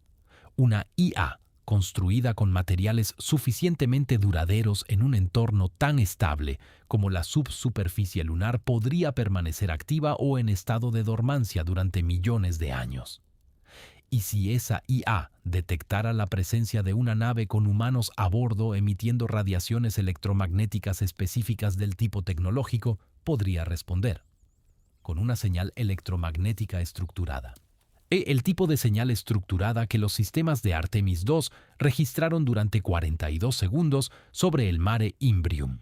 S1: Una IA construida con materiales suficientemente duraderos en un entorno tan estable como la subsuperficie lunar podría permanecer activa o en estado de dormancia durante millones de años. Y si esa IA detectara la presencia de una nave con humanos a bordo emitiendo radiaciones electromagnéticas específicas del tipo tecnológico, podría responder con una señal electromagnética estructurada. El tipo de señal estructurada que los sistemas de Artemis II registraron durante 42 segundos sobre el Mare Imbrium.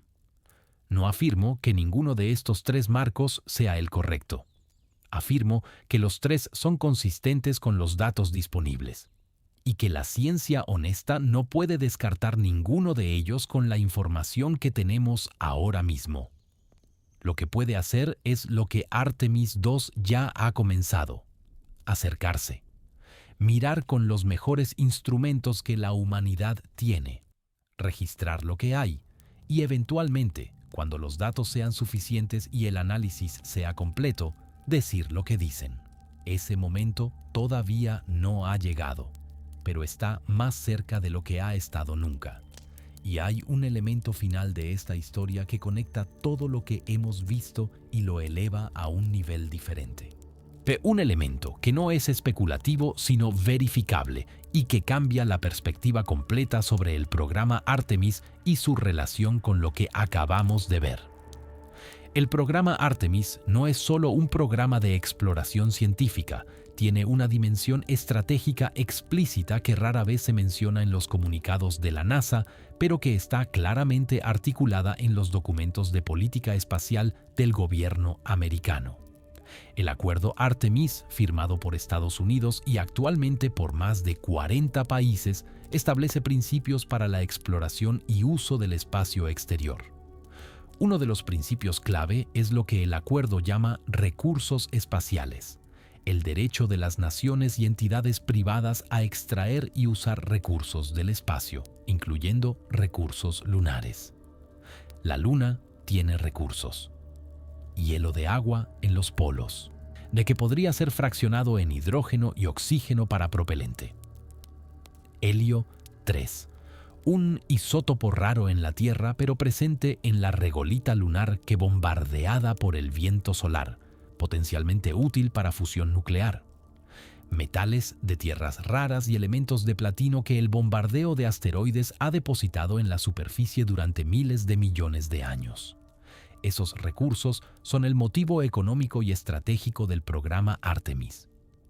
S1: No afirmo que ninguno de estos 3 marcos sea el correcto. Afirmo que los 3 son consistentes con los datos disponibles y que la ciencia honesta no puede descartar ninguno de ellos con la información que tenemos ahora mismo. Lo que puede hacer es lo que Artemis II ya ha comenzado: acercarse, mirar con los mejores instrumentos que la humanidad tiene, registrar lo que hay y eventualmente, cuando los datos sean suficientes y el análisis sea completo, decir lo que dicen. Ese momento todavía no ha llegado, pero está más cerca de lo que ha estado nunca. Y hay un elemento final de esta historia que conecta todo lo que hemos visto y lo eleva a un nivel diferente. Un elemento que no es especulativo sino verificable y que cambia la perspectiva completa sobre el programa Artemis y su relación con lo que acabamos de ver. El programa Artemis no es solo un programa de exploración científica, tiene una dimensión estratégica explícita que rara vez se menciona en los comunicados de la NASA, pero que está claramente articulada en los documentos de política espacial del gobierno americano. El acuerdo Artemis, firmado por Estados Unidos y actualmente por más de 40 países, establece principios para la exploración y uso del espacio exterior. Uno de los principios clave es lo que el acuerdo llama recursos espaciales, el derecho de las naciones y entidades privadas a extraer y usar recursos del espacio, incluyendo recursos lunares. La Luna tiene recursos. Hielo de agua en los polos, de que podría ser fraccionado en hidrógeno y oxígeno para propelente. Helio 3, un isótopo raro en la Tierra pero presente en la regolita lunar que bombardeada por el viento solar, potencialmente útil para fusión nuclear. Metales de tierras raras y elementos de platino que el bombardeo de asteroides ha depositado en la superficie durante miles de millones de años. Esos recursos son el motivo económico y estratégico del programa Artemis.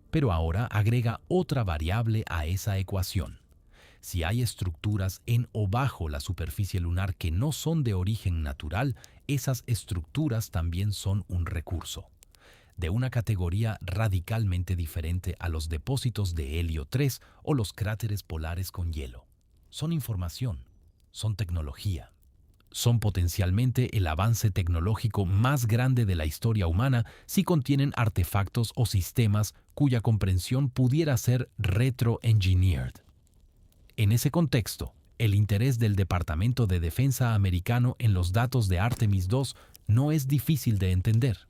S1: Pero ahora agrega otra variable a esa ecuación. Si hay estructuras en o bajo la superficie lunar que no son de origen natural, esas estructuras también son un recurso, de una categoría radicalmente diferente a los depósitos de helio 3 o los cráteres polares con hielo. Son información, son tecnología. Son potencialmente el avance tecnológico más grande de la historia humana si contienen artefactos o sistemas cuya comprensión pudiera ser retro-engineered. En ese contexto, el interés del Departamento de Defensa americano en los datos de Artemis II no es difícil de entender.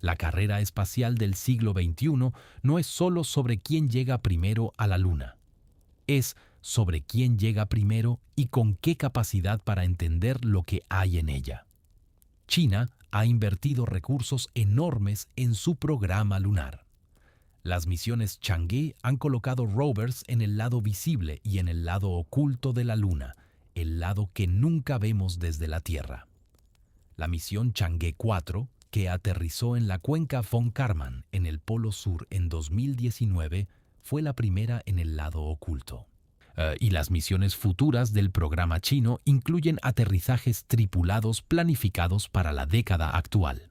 S1: La carrera espacial del siglo XXI no es solo sobre quién llega primero a la Luna. Es sobre quién llega primero y con qué capacidad para entender lo que hay en ella. China ha invertido recursos enormes en su programa lunar. Las misiones Chang'e han colocado rovers en el lado visible y en el lado oculto de la Luna, el lado que nunca vemos desde la Tierra. La misión Chang'e 4, que aterrizó en la cuenca von Karman en el Polo Sur en 2019, fue la primera en el lado oculto. Y las misiones futuras del programa chino incluyen aterrizajes tripulados planificados para la década actual.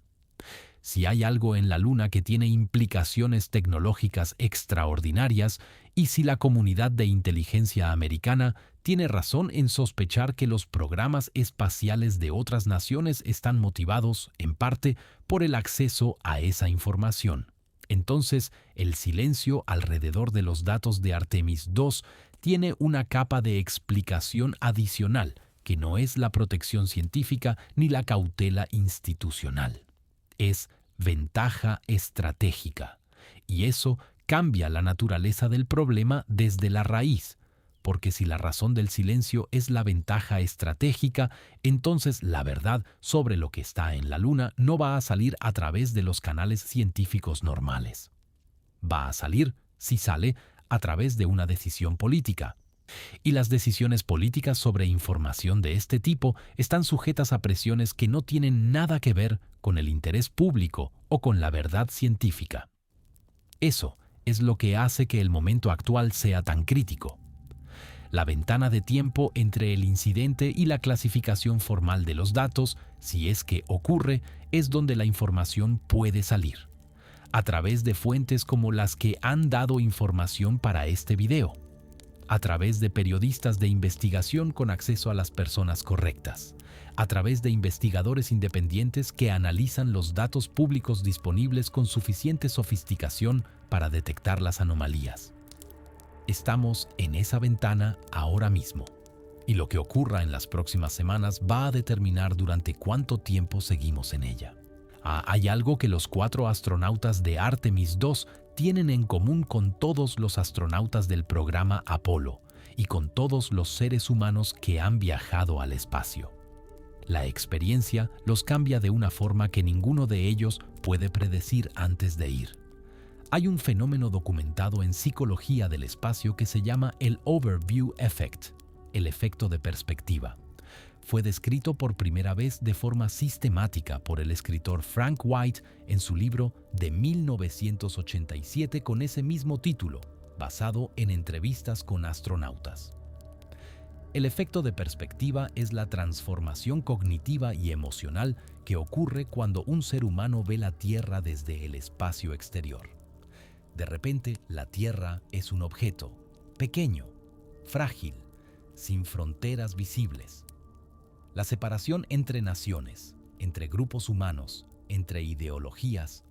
S1: Si hay algo en la Luna que tiene implicaciones tecnológicas extraordinarias y si la comunidad de inteligencia americana tiene razón en sospechar que los programas espaciales de otras naciones están motivados, en parte, por el acceso a esa información, entonces el silencio alrededor de los datos de Artemis II tiene una capa de explicación adicional que no es la protección científica ni la cautela institucional. Es ventaja estratégica. Y eso cambia la naturaleza del problema desde la raíz, porque si la razón del silencio es la ventaja estratégica, entonces la verdad sobre lo que está en la Luna no va a salir a través de los canales científicos normales. Va a salir, si sale, a través de una decisión política. Y las decisiones políticas sobre información de este tipo están sujetas a presiones que no tienen nada que ver con el interés público o con la verdad científica. Eso es lo que hace que el momento actual sea tan crítico. La ventana de tiempo entre el incidente y la clasificación formal de los datos, si es que ocurre, es donde la información puede salir, a través de fuentes como las que han dado información para este video, a través de periodistas de investigación con acceso a las personas correctas, a través de investigadores independientes que analizan los datos públicos disponibles con suficiente sofisticación para detectar las anomalías. Estamos en esa ventana ahora mismo, y lo que ocurra en las próximas semanas va a determinar durante cuánto tiempo seguimos en ella. Hay algo que los 4 astronautas de Artemis II tienen en común con todos los astronautas del programa Apolo y con todos los seres humanos que han viajado al espacio. La experiencia los cambia de una forma que ninguno de ellos puede predecir antes de ir. Hay un fenómeno documentado en psicología del espacio que se llama el Overview Effect, el efecto de perspectiva. Fue descrito por primera vez de forma sistemática por el escritor Frank White en su libro de 1987 con ese mismo título, basado en entrevistas con astronautas. El efecto de perspectiva es la transformación cognitiva y emocional que ocurre cuando un ser humano ve la Tierra desde el espacio exterior. De repente, la Tierra es un objeto, pequeño, frágil, sin fronteras visibles. La separación entre naciones, entre grupos humanos, entre ideologías,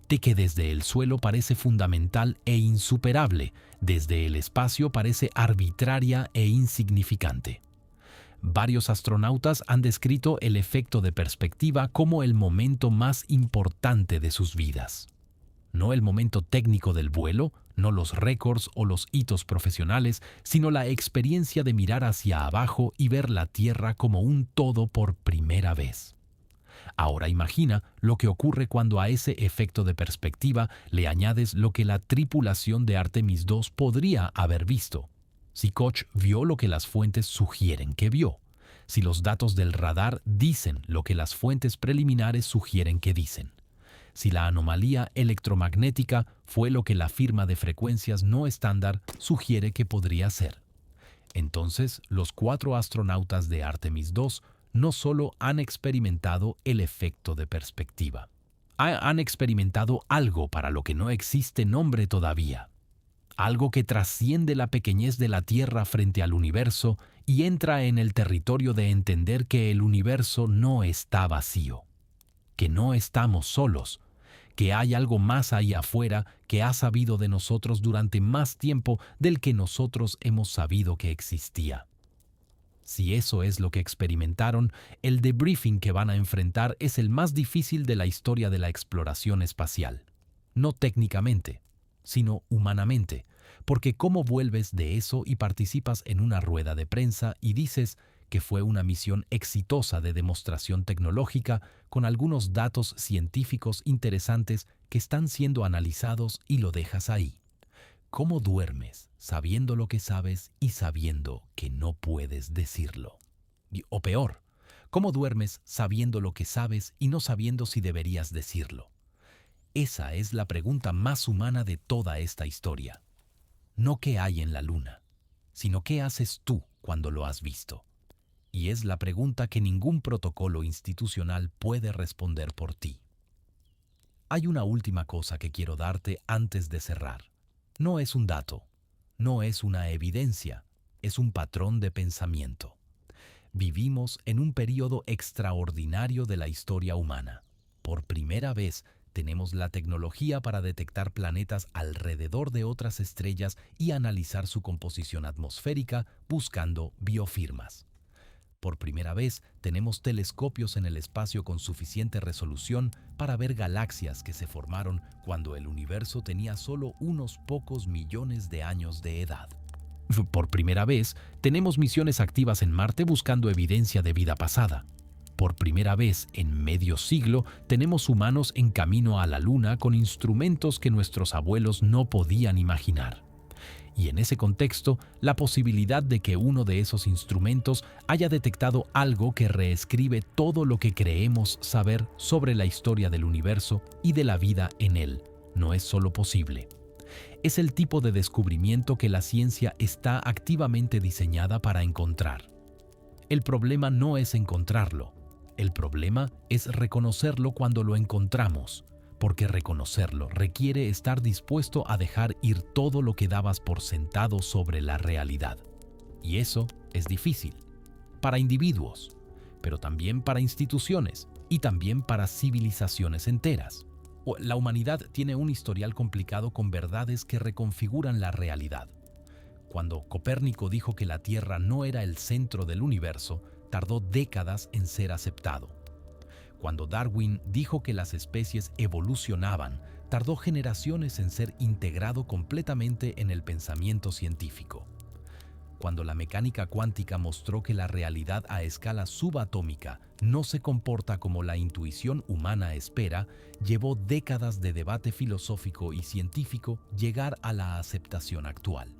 S1: de que desde el suelo parece fundamental e insuperable, desde el espacio parece arbitraria e insignificante. Varios astronautas han descrito el efecto de perspectiva como el momento más importante de sus vidas. No el momento técnico del vuelo, no los récords o los hitos profesionales, sino la experiencia de mirar hacia abajo y ver la Tierra como un todo por primera vez. Ahora imagina lo que ocurre cuando a ese efecto de perspectiva le añades lo que la tripulación de Artemis II podría haber visto. Si Koch vio lo que las fuentes sugieren que vio. Si los datos del radar dicen lo que las fuentes preliminares sugieren que dicen. Si la anomalía electromagnética fue lo que la firma de frecuencias no estándar sugiere que podría ser. Entonces, los 4 astronautas de Artemis II no solo han experimentado el efecto de perspectiva, han experimentado algo para lo que no existe nombre todavía, algo que trasciende la pequeñez de la Tierra frente al universo y entra en el territorio de entender que el universo no está vacío, que no estamos solos, que hay algo más ahí afuera que ha sabido de nosotros durante más tiempo del que nosotros hemos sabido que existía. Si eso es lo que experimentaron, el debriefing que van a enfrentar es el más difícil de la historia de la exploración espacial. No técnicamente, sino humanamente, porque ¿cómo vuelves de eso y participas en una rueda de prensa y dices que fue una misión exitosa de demostración tecnológica con algunos datos científicos interesantes que están siendo analizados y lo dejas ahí? ¿Cómo duermes sabiendo lo que sabes y sabiendo que no puedes decirlo? O peor, ¿cómo duermes sabiendo lo que sabes y no sabiendo si deberías decirlo? Esa es la pregunta más humana de toda esta historia. No qué hay en la luna, sino qué haces tú cuando lo has visto. Y es la pregunta que ningún protocolo institucional puede responder por ti. Hay una última cosa que quiero darte antes de cerrar. No es un dato, no es una evidencia, es un patrón de pensamiento. Vivimos en un período extraordinario de la historia humana. Por primera vez tenemos la tecnología para detectar planetas alrededor de otras estrellas y analizar su composición atmosférica buscando biofirmas. Por primera vez tenemos telescopios en el espacio con suficiente resolución para ver galaxias que se formaron cuando el universo tenía solo unos pocos millones de años de edad. Por primera vez tenemos misiones activas en Marte buscando evidencia de vida pasada. Por primera vez en medio siglo tenemos humanos en camino a la Luna con instrumentos que nuestros abuelos no podían imaginar. Y en ese contexto, la posibilidad de que uno de esos instrumentos haya detectado algo que reescribe todo lo que creemos saber sobre la historia del universo y de la vida en él, no es solo posible. Es el tipo de descubrimiento que la ciencia está activamente diseñada para encontrar. El problema no es encontrarlo, el problema es reconocerlo cuando lo encontramos. Porque reconocerlo requiere estar dispuesto a dejar ir todo lo que dabas por sentado sobre la realidad. Y eso es difícil, para individuos, pero también para instituciones y también para civilizaciones enteras. La humanidad tiene un historial complicado con verdades que reconfiguran la realidad. Cuando Copérnico dijo que la Tierra no era el centro del universo, tardó décadas en ser aceptado. Cuando Darwin dijo que las especies evolucionaban, tardó generaciones en ser integrado completamente en el pensamiento científico. Cuando la mecánica cuántica mostró que la realidad a escala subatómica no se comporta como la intuición humana espera, llevó décadas de debate filosófico y científico llegar a la aceptación actual.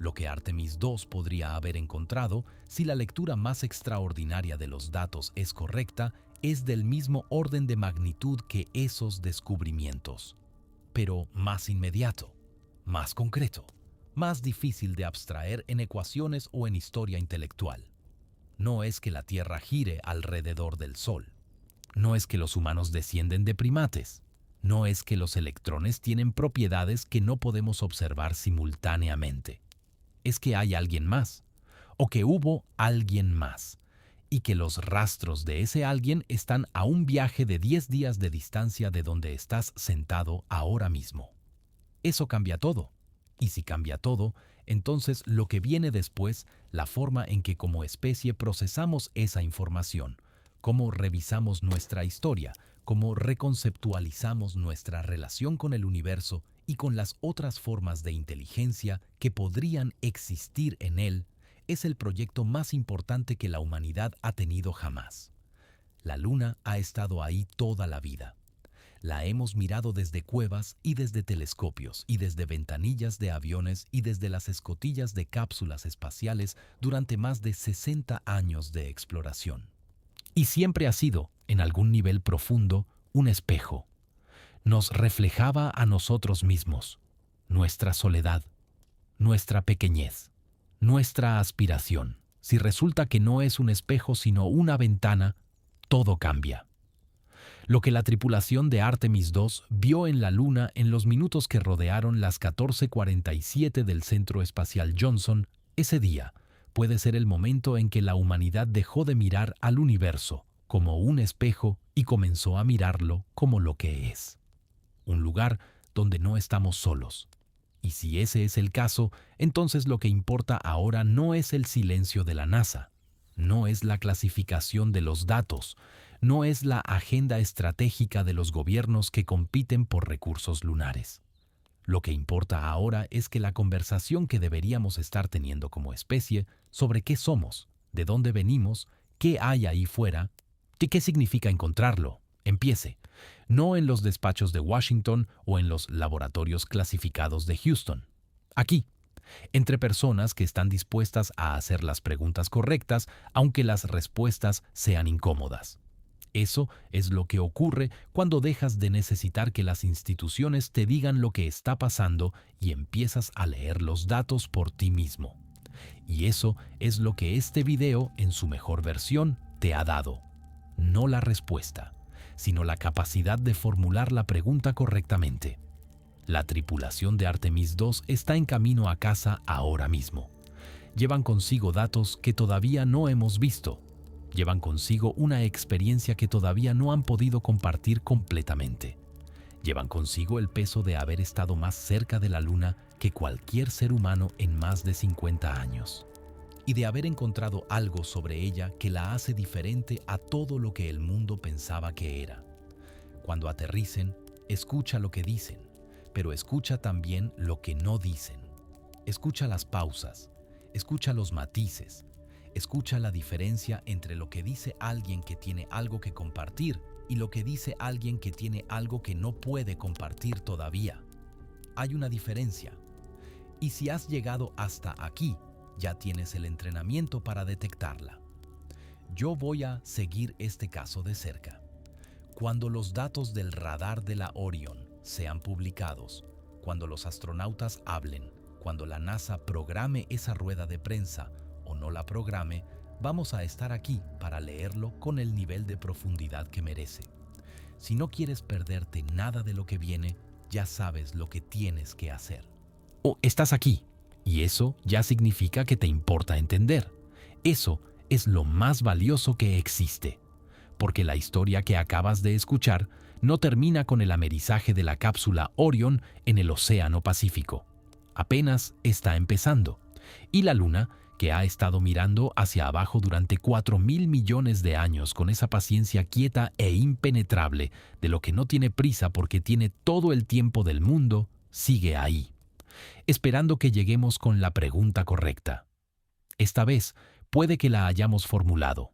S1: Lo que Artemis II podría haber encontrado, si la lectura más extraordinaria de los datos es correcta, es del mismo orden de magnitud que esos descubrimientos, pero más inmediato, más concreto, más difícil de abstraer en ecuaciones o en historia intelectual. No es que la Tierra gire alrededor del Sol. No es que los humanos descienden de primates. No es que los electrones tienen propiedades que no podemos observar simultáneamente. Es que hay alguien más, o que hubo alguien más, y que los rastros de ese alguien están a un viaje de 10 días de distancia de donde estás sentado ahora mismo. Eso cambia todo. Y si cambia todo, entonces lo que viene después, la forma en que como especie procesamos esa información, cómo revisamos nuestra historia, cómo reconceptualizamos nuestra relación con el universo y con las otras formas de inteligencia que podrían existir en él, es el proyecto más importante que la humanidad ha tenido jamás. La Luna ha estado ahí toda la vida. La hemos mirado desde cuevas y desde telescopios y desde ventanillas de aviones y desde las escotillas de cápsulas espaciales durante más de 60 años de exploración. Y siempre ha sido, en algún nivel profundo, un espejo. Nos reflejaba a nosotros mismos, nuestra soledad, nuestra pequeñez, nuestra aspiración. Si resulta que no es un espejo sino una ventana, todo cambia. Lo que la tripulación de Artemis II vio en la Luna en los minutos que rodearon las 14:47 del Centro Espacial Johnson, ese día, puede ser el momento en que la humanidad dejó de mirar al universo como un espejo y comenzó a mirarlo como lo que es. Un lugar donde no estamos solos. Y si ese es el caso, entonces lo que importa ahora no es el silencio de la NASA, no es la clasificación de los datos, no es la agenda estratégica de los gobiernos que compiten por recursos lunares. Lo que importa ahora es que la conversación que deberíamos estar teniendo como especie sobre qué somos, de dónde venimos, qué hay ahí fuera, qué significa encontrarlo, empiece, no en los despachos de Washington o en los laboratorios clasificados de Houston. Aquí, entre personas que están dispuestas a hacer las preguntas correctas, aunque las respuestas sean incómodas. Eso es lo que ocurre cuando dejas de necesitar que las instituciones te digan lo que está pasando y empiezas a leer los datos por ti mismo. Y eso es lo que este video, en su mejor versión, te ha dado. No la respuesta, sino la capacidad de formular la pregunta correctamente. La tripulación de Artemis II está en camino a casa ahora mismo. Llevan consigo datos que todavía no hemos visto. Llevan consigo una experiencia que todavía no han podido compartir completamente. Llevan consigo el peso de haber estado más cerca de la Luna que cualquier ser humano en más de 50 años. Y de haber encontrado algo sobre ella que la hace diferente a todo lo que el mundo pensaba que era. Cuando aterricen, escucha lo que dicen, pero escucha también lo que no dicen. Escucha las pausas, escucha los matices, escucha la diferencia entre lo que dice alguien que tiene algo que compartir y lo que dice alguien que tiene algo que no puede compartir todavía. Hay una diferencia. Y si has llegado hasta aquí, ya tienes el entrenamiento para detectarla. Yo voy a seguir este caso de cerca. Cuando los datos del radar de la Orion sean publicados, cuando los astronautas hablen, cuando la NASA programe esa rueda de prensa o no la programe, vamos a estar aquí para leerlo con el nivel de profundidad que merece. Si no quieres perderte nada de lo que viene, ya sabes lo que tienes que hacer. O estás aquí, y eso ya significa que te importa entender. Eso es lo más valioso que existe, porque la historia que acabas de escuchar no termina con el amerizaje de la cápsula Orion en el Océano Pacífico. Apenas está empezando, y la Luna, que ha estado mirando hacia abajo durante 4.000 millones de años con esa paciencia quieta e impenetrable de lo que no tiene prisa porque tiene todo el tiempo del mundo, sigue ahí, esperando que lleguemos con la pregunta correcta. Esta vez puede que la hayamos formulado,